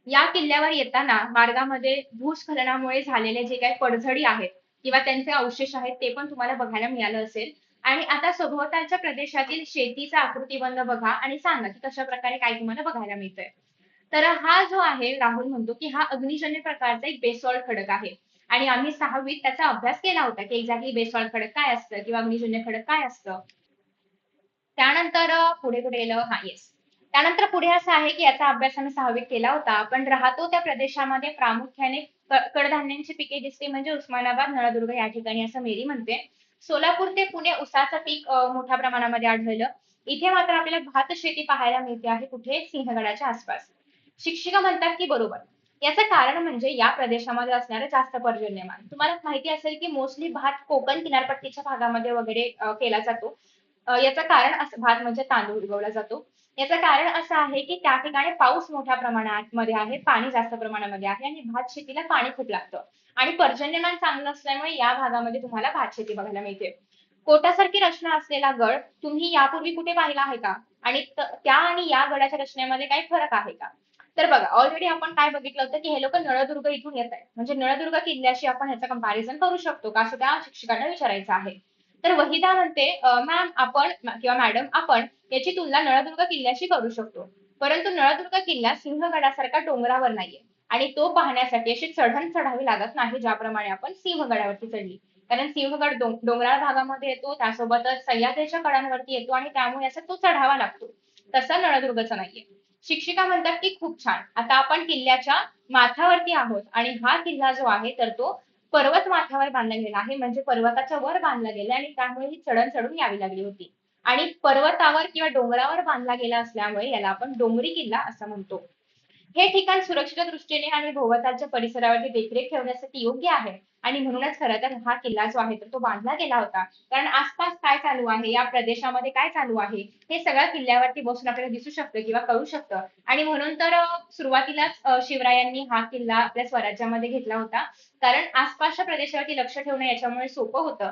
[SPEAKER 1] या किल्ल्यावर येताना मार्गामध्ये भूस्खलनामुळे झालेले जे काही पडझडी आहेत किंवा त्यांचे अवशेष आहेत ते पण तुम्हाला बघायला मिळालं असेल. आणि आता सभोवतालच्या प्रदेशातील शेतीचा आकृतिबंध बघा आणि सांगा की कशा प्रकारे काय तुम्हाला बघायला मिळतंय. तर हा जो आहे राहुल म्हणतो की हा अग्निजन्य प्रकारचा एक बेसॉल्ट खडक आहे आणि आम्ही 6वीत त्याचा अभ्यास केला होता की एक्झॅक्टली बेसॉल्ट खडक काय असतं किंवा अग्निजन्य खडक काय असतं. त्यानंतर पुढे कुठे गेलं, हा येस. त्यानंतर पुढे असं आहे की याचा अभ्यास आम्ही 6वीत केला होता. आपण राहतो त्या प्रदेशामध्ये प्रामुख्याने कडधान्यांची पिके दिसते म्हणजे उस्मानाबाद, नळदुर्ग या ठिकाणी असं मेरी म्हणते. सोलापूर ते पुणे उसाचं पीक मोठ्या प्रमाणामध्ये आढळलं. इथे मात्र आपल्याला भात शेती पाहायला मिळते आहे कुठे, सिंहगडाच्या आसपास. शिक्षिका म्हणतात की बरोबर. याचं कारण म्हणजे या प्रदेशामध्ये असणारं जास्त पर्जन्यमान. तुम्हाला माहिती असेल की मोस्टली भात कोकण किनारपट्टीच्या भागामध्ये वगैरे केला जातो. याचं कारण असं, भात म्हणजे तांदूळ उगवला जातो. याचं कारण असं आहे की त्या ठिकाणी पाऊस मोठ्या प्रमाणात मध्ये आहे, पाणी जास्त प्रमाणामध्ये आहे आणि भात शेतीला पाणी खूप लागतं. आणि पर्जन्यमान चांगलं असल्यामुळे या भागामध्ये तुम्हाला भात शेती बघायला मिळते. कोटासारखी रचना असलेला गड तुम्ही यापूर्वी कुठे पाहिला आहे का? आणि त्या आणि या गडाच्या रचनेमध्ये काही फरक आहे का? तर बघा, ऑलरेडी आपण काय बघितलं होतं की हे लोक नळदुर्ग इथून येत आहेत, म्हणजे नळदुर्ग किल्ल्याशी आपण ह्याचं कंपॅरिझन करू शकतो का, असं त्या शिक्षकांना विचारायचं आहे. तर वहिदा म्हणते, मॅम आपण किंवा मॅडम आपण याची तुलना नळदुर्ग किल्ल्याशी करू शकतो. परंतु नळदुर्ग किल्ला सिंहगडासारखा डोंगरावर नाहीये आणि तो पाहण्यासाठी अशी चढण चढावी लागत नाही ज्याप्रमाणे आपण सिंहगडावरती चढली. कारण सिंहगड डोंगराळ भागामध्ये येतो, त्यासोबतच सह्याद्रीच्या कडांवरती येतो आणि त्यामुळे असं तो चढावा लागतो. तसा नळदुर्गचा नाहीये. शिक्षिका म्हणतात की खूप छान. आता आपण किल्ल्याच्या माथ्यावरती आहोत आणि हा किल्ला जो आहे तर तो पर्वत माथ्यावर बांधला गेला आहे, म्हणजे पर्वताच्या वर बांधला गेला आणि त्यामुळे ही चढण चढून यावी लागली होती. आणि पर्वतावर किंवा डोंगरावर बांधला गेला असल्यामुळे याला आपण डोंगरी किल्ला असं म्हणतो. हे ठिकाण सुरक्षेच्या दृष्टीने आणि भोवतालच्या परिसरावरती देखरेख ठेवण्यासाठी योग्य आहे. आणि म्हणूनच खरं तर हा किल्ला जो आहे तर तो बांधला गेला होता. कारण आसपास काय चालू आहे, या प्रदेशामध्ये काय चालू आहे, हे सगळं किल्ल्यावरती बसून आपल्याला दिसू शकतं किंवा कळू शकतं. आणि म्हणून तर सुरुवातीलाच शिवरायांनी हा किल्ला आपल्या स्वराज्यामध्ये घेतला होता. कारण आसपासच्या प्रदेशावरती लक्ष ठेवणं याच्यामुळे सोपं होतं.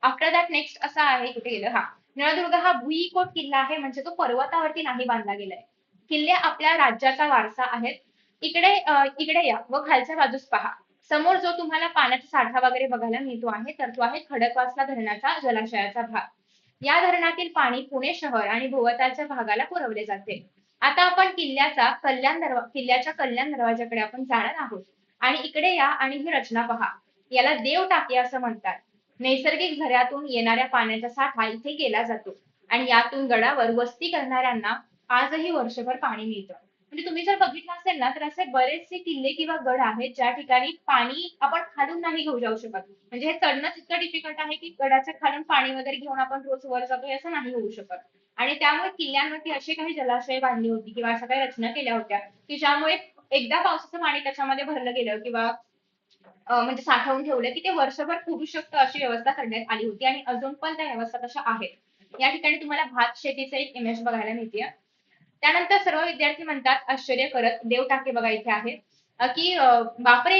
[SPEAKER 1] आफ्टर दॅट नेक्स्ट असा आहे, कुठे गेलं, हा. नळदुर्ग हा भुईकोट किल्ला आहे, म्हणजे तो पर्वतावरती नाही बांधला गेलाय. किल्ले आपल्या राज्याचा वारसा आहेत. इकडे या व खालच्या बाजूस पहा. समोर जो तुम्हाला पाण्याचा साठा वगैरे बघायला मिळतो आहे तर तो आहे खडकवासला धरणाचा जलाशयाचा भाग. या धरणातील पाणी पुणे शहर आणि भोवतालच्या भागाला पुरवले जाते. आता आपण किल्ल्याच्या कल्याण दरवाजाकडे आपण जाणार आहोत. आणि इकडे या आणि ही रचना पहा. याला देव टाके असं म्हणतात. नैसर्गिक झऱ्यातून येणाऱ्या पाण्याचा साठा इथे केला जातो आणि यातून गडावर वस्ती करणाऱ्यांना आजही वर्षभर पाणी मिळतं. म्हणजे तुम्ही जर बघितलं असेल ना तर असे बरेचसे किल्ले किंवा गड आहेत ज्या ठिकाणी पाणी आपण खालून नाही घेऊ जाऊ शकत. म्हणजे हे चढणंच इतकं डिफिकल्ट आहे की गडाच्या खालून पाणी वगैरे घेऊन आपण रोज वर जातो असं नाही होऊ शकत. आणि त्यामुळे किल्ल्यांवरती अशी काही जलाशय बांधली होती किंवा अशा काही रचना केल्या होत्या की ज्यामुळे एकदा पावसाचं पाणी त्याच्यामध्ये भरलं गेलं किंवा म्हणजे साठवून ठेवलं की ते वर्षभर पुरू शकतं अशी व्यवस्था करण्यात आली होती आणि अजून पण त्या व्यवस्था तशा आहेत. या ठिकाणी तुम्हाला भात शेतीचा एक इमेज बघायला मिळते. त्यानंतर सर्व विद्यार्थी म्हणतात आश्चर्य करत, देव टाके बघा इथे आहे, की बापरे,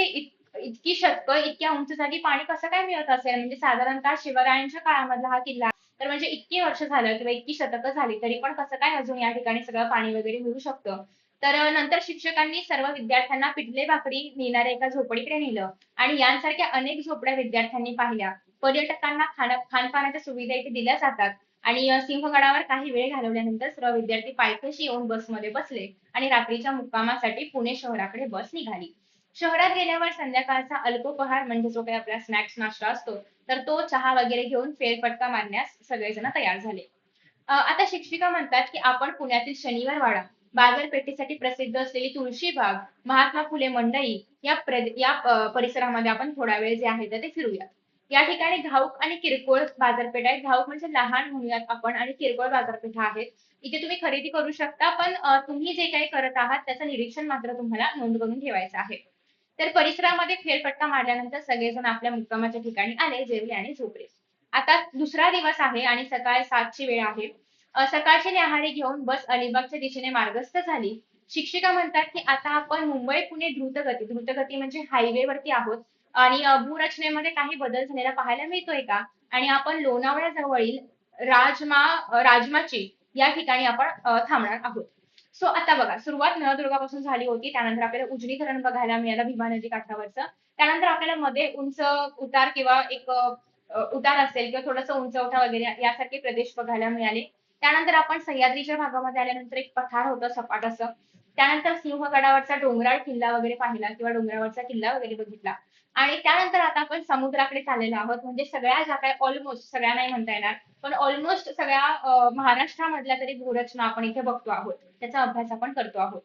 [SPEAKER 1] इतकी शतकं इतक्या उंच जागी पाणी कसं काय मिळत असेल, म्हणजे साधारणतः शिवरायांच्या काळामधला हा किल्ला, तर म्हणजे इतकी वर्ष झालं किंवा इतकी शतकं झाली तरी पण कसं काय अजून या ठिकाणी सगळं पाणी वगैरे मिळू शकतं. तर नंतर शिक्षकांनी सर्व विद्यार्थ्यांना पिठले भाकरी नेणाऱ्या एका झोपडीकडे नेलं आणि यांसारख्या अनेक झोपड्या विद्यार्थ्यांनी पाहिल्या. पर्यटकांना खानपानाच्या सुविधा इथे दिल्या जातात. आणि सिंहगडावर काही वेळ घालवल्यानंतर सर्व विद्यार्थी पायथ्याशी येऊन बसमध्ये बसले आणि रात्रीच्या मुक्कामासाठी पुणे शहराकडे बस निघाली. शहरात गेल्यावर संध्याकाळचा अल्पोपहार म्हणजे जो काही आपला स्नॅक्स नाश्ता असतो तर तो चहा वगैरे घेऊन फेरफटका मारण्यास सगळेजण तयार झाले. आता शिक्षिका म्हणतात की आपण पुण्यातील शनिवार वाडा, बाजारपेठेसाठी प्रसिद्ध असलेली तुळशीबाग, महात्मा फुले मंडई या परिसरामध्ये आपण थोडा वेळ जे आहे ते फिरूया. या ठिकाणी घाऊक आणि किरकोळ बाजारपेठ आहेत. घाऊक म्हणजे लहान म्हणूयात आपण आणि किरकोळ बाजारपेठा आहेत. इथे तुम्ही खरेदी करू शकता, पण तुम्ही जे काही करत आहात त्याचं निरीक्षण मात्र तुम्हाला नोंद करून ठेवायचं आहे. तर परिसरामध्ये फेरफटका मारल्यानंतर सगळेजण आपल्या मुक्कामाच्या ठिकाणी आले, जेवले आणि झोपले. आता दुसरा दिवस आहे आणि सकाळी 7ची वेळ आहे. सकाळची न्याहारी घेऊन बस अलिबागच्या दिशेने मार्गस्थ झाली. शिक्षिका म्हणतात की आता आपण मुंबई पुणे द्रुतगती म्हणजे हायवेवरती आहोत आणि भूरचनेमध्ये काही बदल झालेला पाहायला मिळतोय का? आणि आपण लोणावळ्याजवळील राजमाची या ठिकाणी आपण थांबणार आहोत. सो आता बघा, सुरुवात नळदुर्गापासून झाली होती. त्यानंतर आपल्याला उजनी धरण बघायला मिळालं भीमा नदी काठावरचं. त्यानंतर आपल्याला मध्ये उंच उतार किंवा एक उतार असेल किंवा थोडंसं उंचवटा वगैरे यासारखे प्रदेश बघायला मिळाले. त्यानंतर आपण सह्याद्रीच्या भागामध्ये आल्यानंतर एक पठार होतं सपाट असं. त्यानंतर सिंहगडावरचा डोंगराळ किल्ला वगैरे पाहिला किंवा डोंगरावरचा किल्ला वगैरे बघितला. आणि त्यानंतर आता आपण समुद्राकडे चाललेलो आहोत. म्हणजे सगळ्या ज्या काही ऑलमोस्ट सगळ्या नाही म्हणता येणार, पण ऑलमोस्ट सगळ्या महाराष्ट्रामधल्या तरी भूरचना आपण इथे बघतो आहोत. त्याचा अभ्यास आपण करतो आहोत.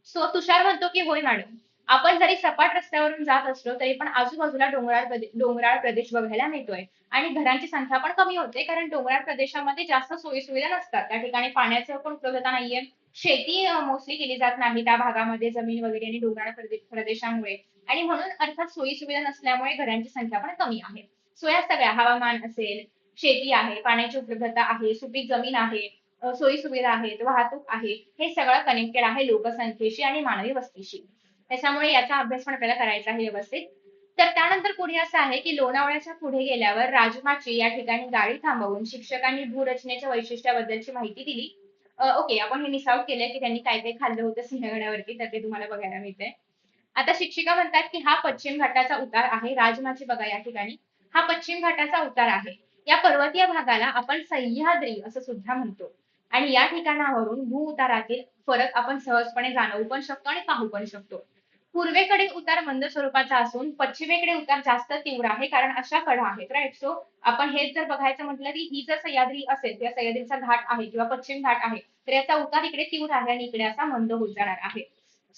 [SPEAKER 1] सो तुषार म्हणतो की होय मॅडम. आपण जरी सपाट रस्त्यावरून जात असलो तरी पण आजूबाजूला डोंगराळ प्रदेश बघायला मिळतोय. आणि घरांची संख्या पण कमी होते कारण डोंगराळ प्रदेशामध्ये जास्त सोयी सुविधा नसतात. त्या ठिकाणी पाण्याची पण उपलब्धता नाहीये. शेती मोस्टली केली जात नाही त्या भागामध्ये जमीन वगैरे आणि डोंगराळ प्रदेशामुळे. आणि म्हणून अर्थात सोयी सुविधा नसल्यामुळे घरांची संख्या पण कमी आहे. सो या सगळ्या हवामान असेल, शेती आहे, पाण्याची उपलब्धता आहे, सुपीक जमीन आहे, सोयी सुविधा आहेत, वाहतूक आहे, हे सगळं कनेक्टेड आहे लोकसंख्येशी आणि मानवी वस्तीशी. त्याच्यामुळे याचा अभ्यास पण आपल्याला करायचा आहे व्यवस्थित. तर त्यानंतर पुढे असं आहे की लोणावळ्याच्या पुढे गेल्यावर राजमाची या ठिकाणी गाडी थांबवून शिक्षकांनी भूरचनेच्या वैशिष्ट्याबद्दलची माहिती दिली. ओके, आपण हे मिस आउट केलंय की त्यांनी काय काय खाल्लं होतं सिंहगडावरती, तर ते तुम्हाला बघायला मिळतंय. आता शिक्षिका म्हणतात की हा पश्चिम घाटाचा उतार आहे. राजमाची बघा या ठिकाणी हा पश्चिम घाटाचा उतार आहे. या पर्वतीय भागाला आपण सह्याद्री असं सुद्धा म्हणतो. आणि या ठिकाणावरून भू उतारातील फरक आपण सहजपणे जाणवू पण शकतो आणि पाहू पण शकतो. पूर्वेकडील उतार मंद स्वरूपाचा असून पश्चिमेकडे उतार जास्त तीव्र आहे कारण अशा कडा आहेत. राईट. सो आपण हेच जर बघायचं म्हटलं की ही जर सह्याद्री असेल किंवा सह्याद्रीचा घाट आहे किंवा पश्चिम घाट आहे तर याचा उतार इकडे तीव्र आहे आणि इकडे असा मंद होत जाणार आहे.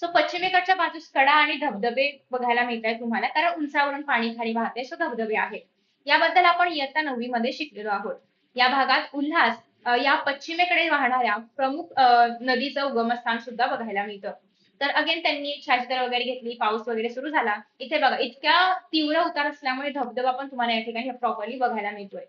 [SPEAKER 1] सो पश्चिमेकडच्या बाजूस कडा आणि धबधबे बघायला मिळत आहेत तुम्हाला कारण उंचावरून पाणी खाली वाहते. सो धबधबे आहेत. याबद्दल आपण इयत्ता 9वी मध्ये शिकलेलो आहोत. या भागात उल्हास या पश्चिमेकडे वाहणाऱ्या प्रमुख नदीचं उगमस्थान सुद्धा बघायला मिळतं. तर अगेन त्यांनी छायाचित्र वगैरे घेतली, पाऊस वगैरे सुरू झाला. इथे बघा इतक्या तीव्र उतार असल्यामुळे धबधबा पण तुम्हाला या ठिकाणी प्रॉपरली बघायला मिळतोय.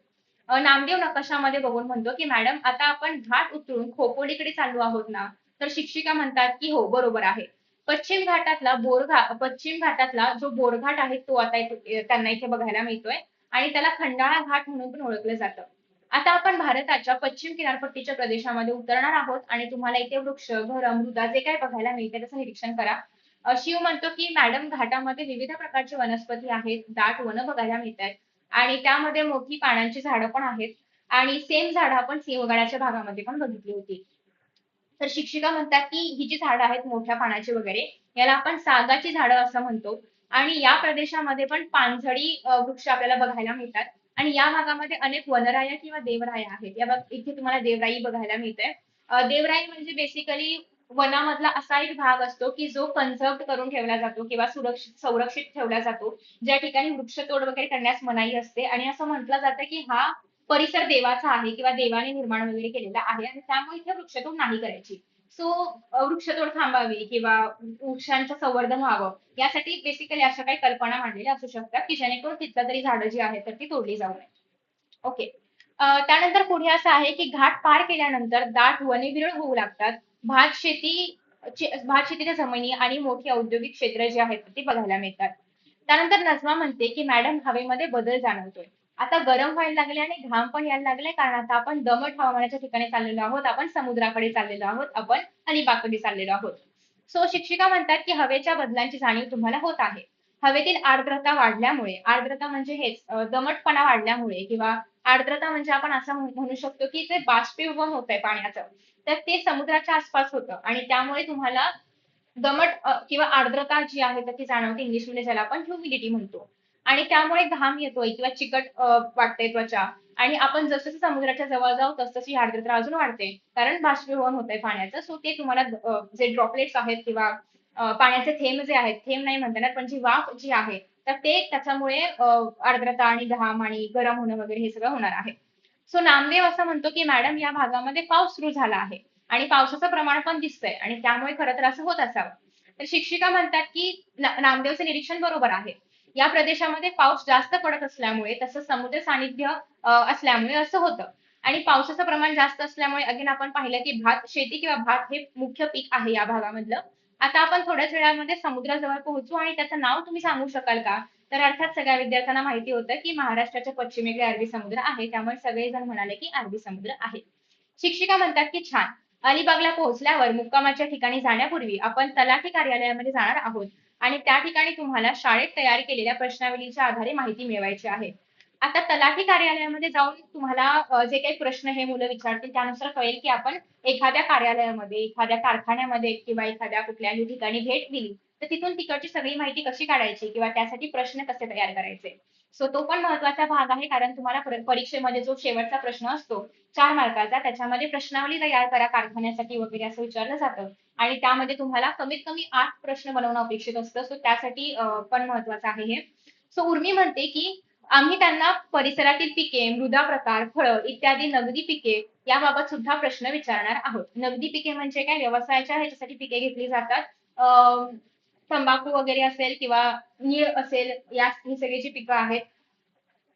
[SPEAKER 1] नामदेव नकाशामध्ये बघून म्हणतो की मॅडम आता आपण घाट उतरून खोपोलीकडे चाललो आहोत ना. तर शिक्षिका म्हणतात की हो बरोबर आहे. पश्चिम घाटातला जो बोरघाट आहे तो आता त्यांना इथे बघायला मिळतोय. आणि त्याला खंडाळा घाट म्हणून पण ओळखलं जातं. आता आपण भारताच्या पश्चिम किनारपट्टीच्या प्रदेशामध्ये उतरणार आहोत आणि तुम्हाला इथे वृक्ष, घरं, मृदा जे काही बघायला मिळते त्याचं निरीक्षण करा. शिव म्हणतो की मॅडम घाटामध्ये विविध प्रकारची वनस्पती आहेत, दाट वनं बघायला मिळतात आणि त्यामध्ये मोठी पानांची झाडं पण आहेत. आणि सेम झाडं आपण सिंहगडाच्या भागामध्ये पण बघितली होती. तर शिक्षिका म्हणतात की ही जी झाडं आहेत मोठ्या पानाची वगैरे याला आपण सागाची झाडं असं म्हणतो. आणि या प्रदेशामध्ये पण पानझडी वृक्ष आपल्याला बघायला मिळतात. आणि या भागामध्ये अनेक वनराया किंवा देवराया आहेत. या बघ इथे तुम्हाला देवराई बघायला मिळते. देवराई म्हणजे बेसिकली वनामधला असा एक भाग असतो की जो कन्झर्व करून ठेवला जातो किंवा संरक्षित ठेवला जातो. ज्या ठिकाणी वृक्षतोड वगैरे करण्यास मनाई असते आणि असं म्हटलं जातं की हा परिसर देवाचा आहे किंवा देवाने निर्माण वगैरे केलेला आहे आणि त्यामुळे इथे वृक्षतोड नाही करायची. सो वृक्षतोड थांबावी किंवा वृक्षांचं संवर्धन व्हावं यासाठी बेसिकली अशा काही कल्पना मांडलेल्या असू शकतात की जेणेकरून तिथल्या तरी झाडं जी आहेत तर ती तोडली जाऊ नये. ओके. त्यानंतर पुढे असं आहे की घाट पार केल्यानंतर दाट वने विरळ होऊ लागतात. भात शेतीच्या जमिनी आणि मोठी औद्योगिक क्षेत्र जी आहेत ती बघायला मिळतात. त्यानंतर नजमा म्हणते की मॅडम हवेमध्ये बदल जाणवतोय. आता गरम व्हायला लागले आणि घाम पण यायला लागले कारण आता आपण दमट हवामानाच्या ठिकाणी चाललेलो आहोत. आपण समुद्राकडे चाललेलो आहोत. आपण अलिबागकडे चाललेलो आहोत. सो शिक्षिका म्हणतात की हवेच्या बदलांची जाणीव तुम्हाला होत आहे. हवेतील आर्द्रता वाढल्यामुळे, आर्द्रता म्हणजे हेच दमटपणा वाढल्यामुळे किंवा आर्द्रता म्हणजे आपण असं म्हणू शकतो की जे बाष्पीभवन होत आहे पाण्याचं, तर ते समुद्राच्या आसपास होतं आणि त्यामुळे तुम्हाला दमट किंवा आर्द्रता जी आहे तर ती जाणवते. इंग्लिशमध्ये ज्याला आपण ह्युमिडिटी म्हणतो. आणि त्यामुळे घाम येतोय किंवा चिकट वाटते त्वचा. आणि आपण जसं समुद्राच्या जवळ जाऊ तसं ही आर्द्रता अजून वाढते कारण बाष्पीभवन होत आहे पाण्याचं. सो ते तुम्हाला जे ड्रॉपलेट्स आहेत किंवा पाण्याचे थेंब जे आहेत, थेंब नाही म्हणता येणार पण जी वाफ जी आहे तर ते त्याच्यामुळे आर्द्रता आणि घाम आणि गरम होणं वगैरे हे सगळं होणार आहे. सो नामदेव असं म्हणतो की मॅडम या भागामध्ये पाऊस सुरू झाला आहे आणि पावसाचं प्रमाण पण दिसतंय आणि त्यामुळे खरं तर असं होत असावं. तर शिक्षिका म्हणतात की नामदेवचं निरीक्षण बरोबर आहे. या प्रदेशामध्ये पाऊस जास्त पडत असल्यामुळे तसंच समुद्र सानिध्य असल्यामुळे असं होतं. आणि पावसाचं प्रमाण जास्त असल्यामुळे अगेन आपण पाहिलं की भात शेती किंवा भात हे मुख्य पीक आहे या भागामधलं. आता आपण थोड्याच वेळामध्ये समुद्राजवळ पोहोचू आणि त्याचं नाव तुम्ही सांगू शकाल का? तर अर्थात सगळ्या विद्यार्थ्यांना माहिती होतं की महाराष्ट्राच्या पश्चिमेकडे अरबी समुद्र आहे. त्यामुळे सगळेजण म्हणाले की अरबी समुद्र आहे. शिक्षिका म्हणतात की छान. अलिबागला पोहोचल्यावर मुक्कामाच्या ठिकाणी जाण्यापूर्वी आपण तलाठी कार्यालयामध्ये जाणार आहोत आणि त्या ठिकाणी तुम्हाला शाळेत तयार केलेल्या प्रश्नावलीच्या आधारे माहिती मिळवायची आहे. आता तलाठी कार्यालयामध्ये जाऊन तुम्हाला जे काही प्रश्न हे मुलं विचारतील त्यानुसार कळेल की आपण एखाद्या कार्यालयामध्ये, एखाद्या कारखान्यामध्ये किंवा एखाद्या कुठल्याही ठिकाणी भेट दिली तर तिथून तिकडची सगळी माहिती कशी काढायची किंवा त्यासाठी प्रश्न कसे तयार करायचे. सो तो पण महत्वाचा भाग आहे, कारण तुम्हाला परीक्षेमध्ये जो शेवटचा प्रश्न असतो 4 मार्काचा, त्याच्यामध्ये प्रश्नावली तयार करा कारखान्यासाठी वगैरे असं विचारलं जातं. आणि त्यामध्ये तुम्हाला कमीत कमी 8 प्रश्न बनवणं अपेक्षित असतं. सो त्यासाठी पण महत्वाचं आहे हे. सो उर्मी म्हणते की आम्ही त्यांना परिसरातील पिके, मृदा प्रकार, फळं इत्यादी नगदी पिके याबाबत सुद्धा प्रश्न विचारणार आहोत. नगदी पिके म्हणजे काय? व्यवसायाच्या ह्याच्यासाठी पिके घेतली जातात. तंबाखू वगैरे असेल किंवा नीळ असेल, ही सगळी जी पिकं आहेत.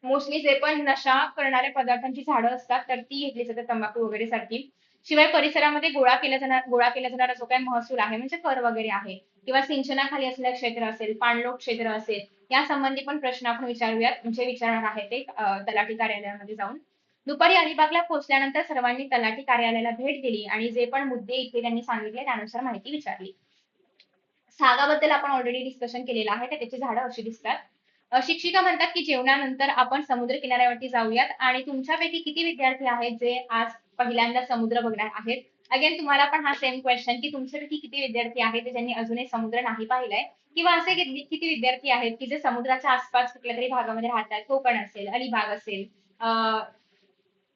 [SPEAKER 1] मोस्टली जे पण नशा करणाऱ्या पदार्थांची झाडं असतात, तर ती घेतली जातात तंबाखू वगैरे सारखी. शिवाय परिसरामध्ये गोळा केला जाणारा जो काही महसूल आहे, म्हणजे कर वगैरे आहे किंवा सिंचनाखाली असलेलं क्षेत्र असेल, पाणलोट क्षेत्र असेल, यासंबंधी पण प्रश्न आपण विचारूयात, म्हणजे विचारणार आहे ते तलाठी कार्यालयामध्ये जाऊन. दुपारी अलिबागला पोहोचल्यानंतर सर्वांनी तलाठी कार्यालयाला भेट दिली आणि जे पण मुद्दे इथे त्यांनी सांगितले त्यानुसार माहिती विचारली. सागाबद्दल आपण ऑलरेडी डिस्कशन केलेलं आहे, तर त्याची झाडं अशी दिसतात. शिक्षिका म्हणतात की जेवणानंतर आपण समुद्र किनाऱ्यावरती जाऊयात आणि तुमच्यापैकी किती विद्यार्थी आहेत जे आज पहिल्यांदा समुद्र बघणार आहेत. अगेन तुम्हाला पण हा सेम क्वेश्चन की तुमच्यापैकी किती विद्यार्थी आहेत ते ज्यांनी अजूनही समुद्र नाही पाहिलाय, किंवा असे किती विद्यार्थी आहेत की जे समुद्राच्या आसपास कुठल्या तरी भागामध्ये राहतात. कोकण असेल, अलिबाग असेल,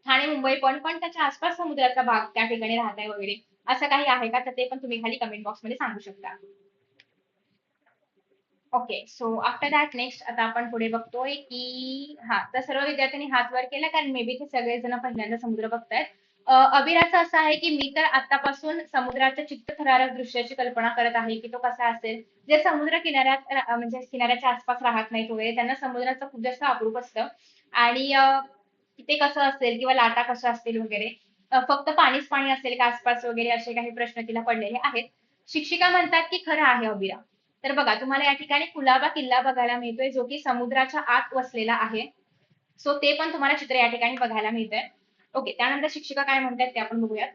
[SPEAKER 1] ठाणे मुंबई पण त्याच्या आसपास समुद्राचा भाग त्या ठिकाणी राहताय वगैरे, असं काही आहे का? तर ते पण तुम्ही खाली कमेंट बॉक्समध्ये सांगू शकता. Okay, so after that next आता आपण पुढे बघतोय की हा, तर सर्व विद्यार्थ्यांनी हात वर केला कारण मे बी ते सगळेजण पहिल्यांदा समुद्र बघतायत. अभिराचं असं आहे की मी तर आतापासून समुद्राच्या चित्तथरारक दृश्याची कल्पना करत आहे की तो कसा असेल. जे समुद्र किनाऱ्यात म्हणजे किनाऱ्याच्या आसपास राहत नाहीत वगैरे, त्यांना समुद्राचं खूप जास्त अप्रूप असतं. आणि ते कसं असेल किंवा लाटा कशा असतील वगैरे. फक्त पाणीच पाणी असेल का आसपास वगैरे, असे काही प्रश्न तिला पडलेले आहेत. शिक्षिका म्हणतात की खरं आहे अभिरा. तर बघा, तुम्हाला या ठिकाणी कुलाबा किल्ला बघायला मिळतोय, जो की समुद्राच्या आत वसलेला आहे. सो ते पण तुम्हाला चित्र या ठिकाणी बघायला मिळतंय. ओके, त्यानंतर शिक्षिका काय म्हणतात ते आपण बघूयात.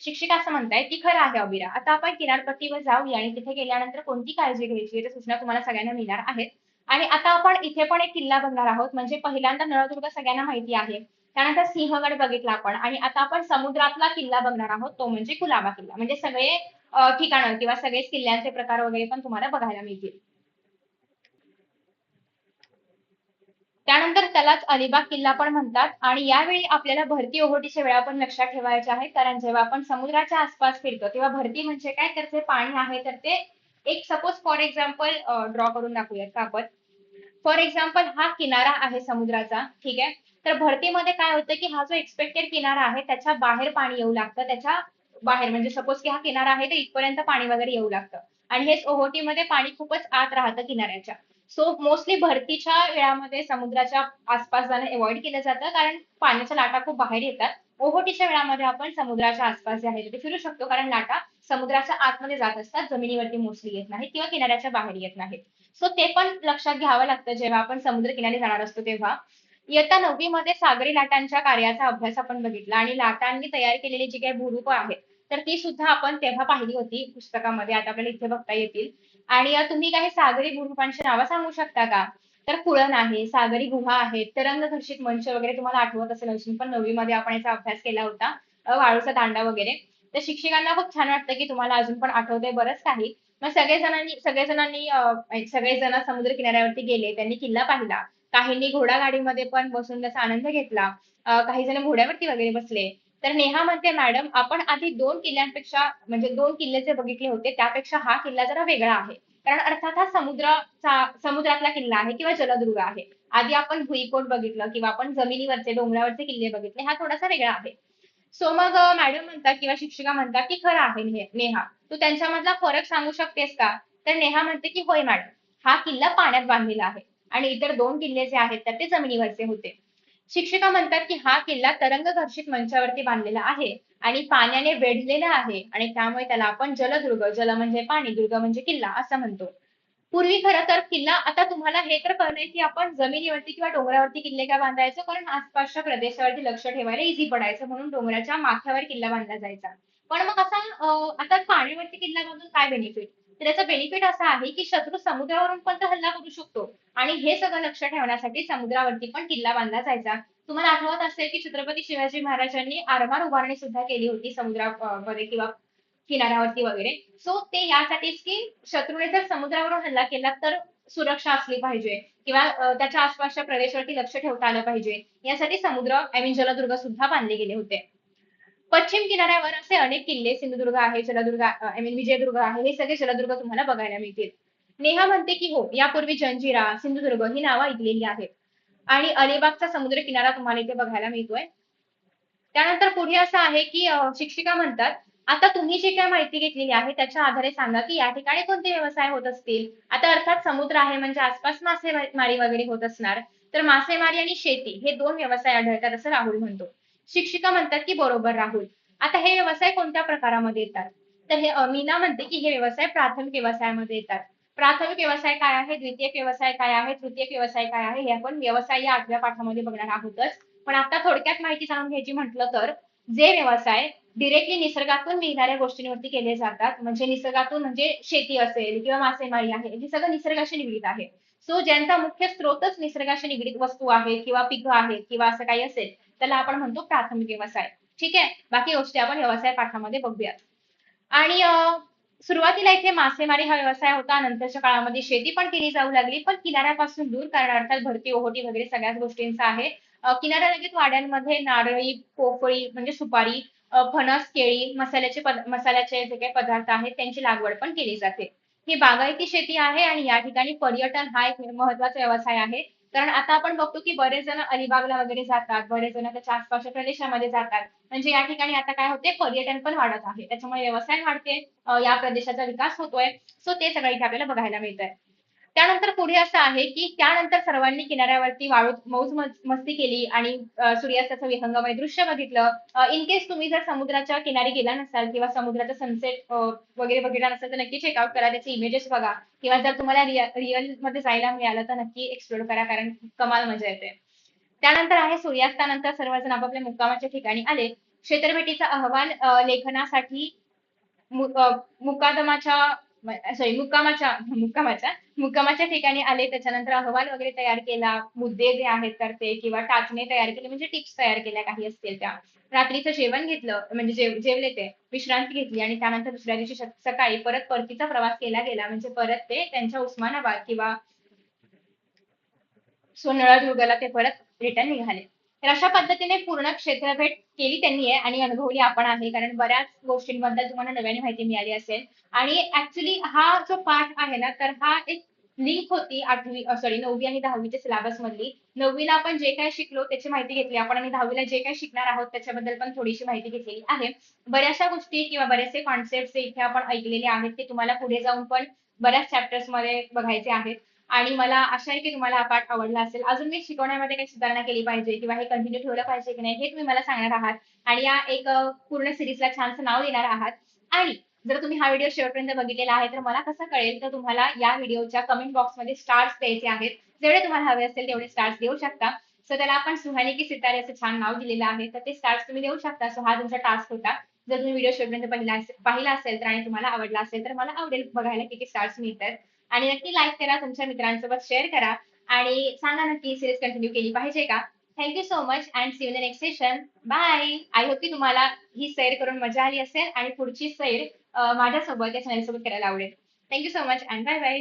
[SPEAKER 1] शिक्षिका असं म्हणताय की खरं आहे अबिरा. आता आपण किनारपट्टीवर जाऊया आणि तिथे गेल्यानंतर कोणती काळजी घ्यायची याच्या सूचना तुम्हाला सगळ्यांना मिळणार आहेत. आणि आता आपण इथे पण एक किल्ला बघणार आहोत. म्हणजे पहिल्यांदा नळदुर्ग सगळ्यांना माहिती आहे. त्यानंतर सिंहगड बघितला आपण आणि आता आपण समुद्रातला किल्ला बघणार आहोत, तो म्हणजे कुलाबा किल्ला. म्हणजे सगळे ठिकाणं किंवा सगळे किल्ल्यांचे प्रकार वगैरे पण तुम्हाला बघायला मिळतील. त्यानंतर त्यालाच अलिबाग किल्ला पण म्हणतात. आणि यावेळी आपल्याला भरती ओहोटीच्या वेळा पण लक्षात ठेवायच्या आहेत, कारण जेव्हा आपण समुद्राच्या आसपास फिरतो तेव्हा भरती म्हणजे काय, तर जे पाणी आहे तर ते एक सपोज फॉर एक्झाम्पल ड्रॉ करून दाखवूयात का आपण. फॉर एक्झाम्पल हा किनारा आहे समुद्राचा, ठीक आहे. तर भरतीमध्ये काय होतं की हा जो एक्सपेक्टेड किनारा आहे त्याच्या बाहेर पाणी येऊ लागतं. त्याच्या बाहेर म्हणजे सपोज की हा किनारा आहे तर इथपर्यंत पाणी वगैरे येऊ लागतं. आणि हेच ओहोटीमध्ये पाणी खूपच आत राहतं किनाऱ्याच्या. सो मोस्टली भरतीच्या वेळामध्ये समुद्राच्या आसपास जाणं अवॉइड केलं जातं, कारण पाण्याच्या लाटा खूप बाहेर येतात. ओहोटीच्या वेळामध्ये आपण समुद्राच्या आसपास जे आहे तिथे फिरू शकतो, कारण लाटा समुद्राच्या आतमध्ये जात असतात, जमिनीवरती मोस्टली येत नाहीत किंवा किनाऱ्याच्या बाहेर येत नाहीत. सो ते पण लक्षात घ्यावं लागतं जेव्हा आपण समुद्र किनारी जाणार असतो तेव्हा. इयत्ता 9वी मध्ये सागरी लाटांच्या कार्याचा अभ्यास आपण बघितला आणि लाटांनी तयार केलेली जी काही भूरूप आहेत तर ती सुद्धा आपण तेव्हा पाहिली होती पुस्तकामध्ये. आता आपल्याला इथे बघता येतील. आणि तुम्ही काही सागरी भूरूपांची नावं सांगू शकता का? तर पुळण आहे, सागरी गुहा आहेत, तरंगघर्षित मंच वगैरे तुम्हाला आठवत असेल अजून पण 9वी मध्ये आपण याचा अभ्यास केला होता. वाळूचा दांडा वगैरे. तर शिक्षकांना खूप छान वाटतं की तुम्हाला अजून पण आठवतंय बरंच काही. मग सगळेजण समुद्र किनाऱ्यावरती गेले, त्यांनी किल्ला पाहिला. काहींनी घोडागाडीमध्ये पण बसून त्याचा आनंद घेतला. काही जण घोड्यावरती वगैरे बसले. तर नेहा म्हणते मॅडम, आपण आधी 2 किल्ल्यांपेक्षा म्हणजे 2 किल्ले जे बघितले होते त्यापेक्षा हा किल्ला जरा वेगळा आहे. कारण अर्थात हा समुद्रातला किल्ला आहे किंवा जलदुर्ग आहे. आधी आपण भुईकोट बघितलं किंवा आपण जमिनीवरचे डोंगरावरचे किल्ले बघितले, हा थोडासा वेगळा आहे. सो मग मॅडम म्हणतात किंवा शिक्षिका म्हणतात की खरं आहे नेहा, तू त्यांच्यामधला फरक सांगू शकतेस का? तर नेहा म्हणते की होय मॅडम, हा किल्ला पाण्यात बांधलेला आहे आणि इतर 2 किल्ले जे आहेत तर ते जमिनीवरचे होते. शिक्षिका म्हणतात की हा किल्ला तरंगघर्षित मंचावरती बांधलेला आहे आणि पाण्याने वेढलेला आहे आणि त्यामुळे त्याला आपण जलदुर्ग, जल म्हणजे पाणी, दुर्ग म्हणजे किल्ला असं म्हणतो. पूर्वी खरं तर किल्ला, आता तुम्हाला हे तर कळलंय की आपण जमिनीवरती किंवा डोंगरावरती किल्ले का बांधायचो, कारण आसपासच्या प्रदेशावरती लक्ष ठेवायला इझी पडायचं म्हणून डोंगराच्या माथ्यावर किल्ला बांधला जायचा. पण मग असा आता पाण्यावरती किल्ला बांधून काय बेनिफिट? तर त्याचा बेनिफिट असा आहे की शत्रू समुद्रावरून पण तर हल्ला करू शकतो. आणि हे सगळं लक्ष ठेवण्यासाठी समुद्रावरती पण किल्ला बांधला जायचा. तुम्हाला आठवत असेल की छत्रपती शिवाजी महाराजांनी आरमार उभारणी सुद्धा केली होती समुद्रामध्ये किंवा किनाऱ्यावरती वगैरे. सो ते यासाठीच की शत्रूने जर समुद्रावरून हल्ला केला तर सुरक्षा असली पाहिजे किंवा त्याच्या आसपासच्या प्रदेशावरती लक्ष ठेवता आलं पाहिजे. यासाठी समुद्र आय मीन जलदुर्ग सुद्धा बांधले गेले होते. पश्चिम किनाऱ्यावर असे अनेक किल्ले सिंधुदुर्ग आहे, जलदुर्ग आय मीन विजयदुर्ग आहे, हे सगळे जलदुर्ग तुम्हाला बघायला मिळतील. नेहा म्हणते की हो, यापूर्वी जंजिरा, सिंधुदुर्ग ही नावं ऐकलेली आहेत. आणि अलिबागचा समुद्र किनारा तुम्हाला इथे बघायला मिळतोय. त्यानंतर पुढे असं आहे की शिक्षिका म्हणतात, आता तुम्ही जी काय माहिती घेतलेली आहे त्याच्या आधारे सांगा की या ठिकाणी कोणते व्यवसाय होत असतील. आता अर्थात समुद्र आहे म्हणजे आसपास मासेमारी वगैरे होत असणार. तर मासेमारी आणि शेती हे दोन व्यवसाय आढळतात असं राहुल म्हणतो. शिक्षिका म्हणतात की बरोबर राहुल. आता हे व्यवसाय कोणत्या प्रकारामध्ये येतात? तर हे मीना म्हणते की हे व्यवसाय प्राथमिक व्यवसायामध्ये येतात. प्राथमिक व्यवसाय काय आहे, द्वितीयक व्यवसाय काय आहे, तृतीयक व्यवसाय काय आहे, हे आपण व्यवसाय या 8व्या पाठामध्ये बघणार आहोतच. पण आता थोडक्यात माहिती जाणून घ्यायची म्हटलं तर जे व्यवसाय डिरेक्टली निसर्गातून मिळणाऱ्या गोष्टींवरती केले जातात, म्हणजे निसर्गातून म्हणजे शेती असेल किंवा मासेमारी आहे, हे सगळं निसर्गाशी निगडीत आहे. सो ज्यांचा मुख्य स्रोतच निसर्गाशी निगडीत वस्तू आहेत किंवा पिकं आहेत किंवा असं काही असेल, त्याला आपण म्हणतो प्राथमिक व्यवसाय. ठीक आहे, बाकी गोष्टी आपण व्यवसाय पाठामध्ये बघूयात. आणि सुरुवातीला इथे मासेमारी हा व्यवसाय होता. नंतरच्या काळामध्ये शेती पण केली जाऊ लागली, पण किनाऱ्यापासून दूर, कारण अर्थात भरती ओहोटी वगैरे सगळ्याच गोष्टींचा आहे. किनाऱ्यालगत वाड्यांमध्ये नारळी, पोफळी म्हणजे सुपारी, फणस, केळी, मसाल्याचे जे काही पदार्थ आहेत त्यांची लागवड पण केली जाते. ही बागायती शेती आहे आणि या ठिकाणी पर्यटन हा एक महत्वाचा व्यवसाय आहे. कारण आता आपण बघतो की बरेच जण अलिबागला वगैरे जातात, बरेच जण त्याच्या आसपासच्या प्रदेशामध्ये जातात. म्हणजे या ठिकाणी आता काय होते, पर्यटन पण वाढत आहे. त्याच्यामुळे व्यवसाय वाढते, या प्रदेशाचा विकास होतोय. सो ते सगळं इथे आपल्याला बघायला मिळतंय. त्यानंतर पुढे असं आहे की त्यानंतर सर्वांनी किनाऱ्यावरती वाळूत मौज मस्ती केली आणि सूर्यास्ताचं विहंगमय दृश्य बघितलं. इन केस तुम्ही जर समुद्राच्या किनारी गेला नसाल किंवा समुद्राचा सनसेट वगैरे बघितला नसेल तर नक्की चेकआउट करा, त्याचे इमेजेस बघा किंवा जर तुम्हाला रिअल मध्ये जायला मिळालं तर नक्की एक्सप्लोर करा, कारण कमाल मजा येते. त्यानंतर आहे सूर्यास्तानंतर सर्वजण आपापल्या मुक्कामाच्या ठिकाणी आले. क्षेत्रभेटीचा अहवाल लेखनासाठी मुकादमाच्या सॉरी मुक्कामाच्या ठिकाणी आले. त्याच्यानंतर अहवाल वगैरे तयार केला, मुद्दे जे आहेत तर ते किंवा टाचणे तयार केले, म्हणजे टिप्स तयार केल्या काही असतील त्या. रात्रीचं जेवण घेतलं, म्हणजे जेवले ते, विश्रांती घेतली आणि त्यानंतर दुसऱ्या दिवशी सकाळी परत परतीचा प्रवास केला गेला, म्हणजे परत ते त्यांच्या उस्मानाबाद किंवा नळदुर्गला ते परत रिटर्न निघाले. तर अशा पद्धतीने पूर्ण क्षेत्रभेट केली त्यांनी आहे आणि अनुभवली आपण आहे, कारण बऱ्याच गोष्टींबद्दल तुम्हाला नव्याने माहिती मिळाली असेल. आणि ऍक्च्युली हा जो पाठ आहे ना, तर हा एक लिंक होती 8वी सॉरी 9वी आणि 10वीच्या सिलेबस मधली. 9वीला आपण जे काय शिकलो त्याची माहिती घेतली आपण आणि 10वीला जे काही शिकणार आहोत त्याच्याबद्दल पण थोडीशी माहिती घेतलेली आहे. बऱ्याचशा गोष्टी किंवा बरेचसे कॉन्सेप्ट इथे आपण ऐकलेले आहेत ते तुम्हाला पुढे जाऊन पण बऱ्याच चॅप्टर्स मध्ये बघायचे आहेत. आणि मला आशा आहे की तुम्हाला हा पाठ आवडला असेल. अजून मी शिकवण्यामध्ये काही सुधारणा केली पाहिजे किंवा हे कंटिन्यू ठेवलं पाहिजे की नाही हे तुम्ही मला सांगणार आहात. आणि या एक पूर्ण सिरीजला छानसं नाव देणार आहात. आणि जर तुम्ही हा व्हिडिओ शेवटपर्यंत बघितलेला आहे तर मला कसं कळेल, तर तुम्हाला या व्हिडिओच्या कमेंट बॉक्समध्ये स्टार्स द्यायचे आहेत. जेवढे तुम्हाला हवे असेल तेवढे स्टार्स देऊ शकता. सो त्याला आपण सुहानी की सितारे असं छान नाव दिलेलं आहे, तर ते स्टार्स तुम्ही देऊ शकता. सो हा तुमचा टास्क होता. जर तुम्ही व्हिडिओ शेवटपर्यंत पाहिला असेल तर आणि तुम्हाला आवडला असेल तर मला आवडेल बघायला किती स्टार्स मिळतात. आणि नक्की लाईक करा, तुमच्या मित्रांसोबत शेअर करा आणि सांगा नक्की सिरीज कंटिन्यू केली पाहिजे का. Thank you so much and see you in the next session. Bye. I hope की तुम्हाला ही सैर करून मजा आली असेल आणि पुढची सैर माझ्यासोबत या चॅनलसोबत करायला आवडेल. Thank you so much and bye bye.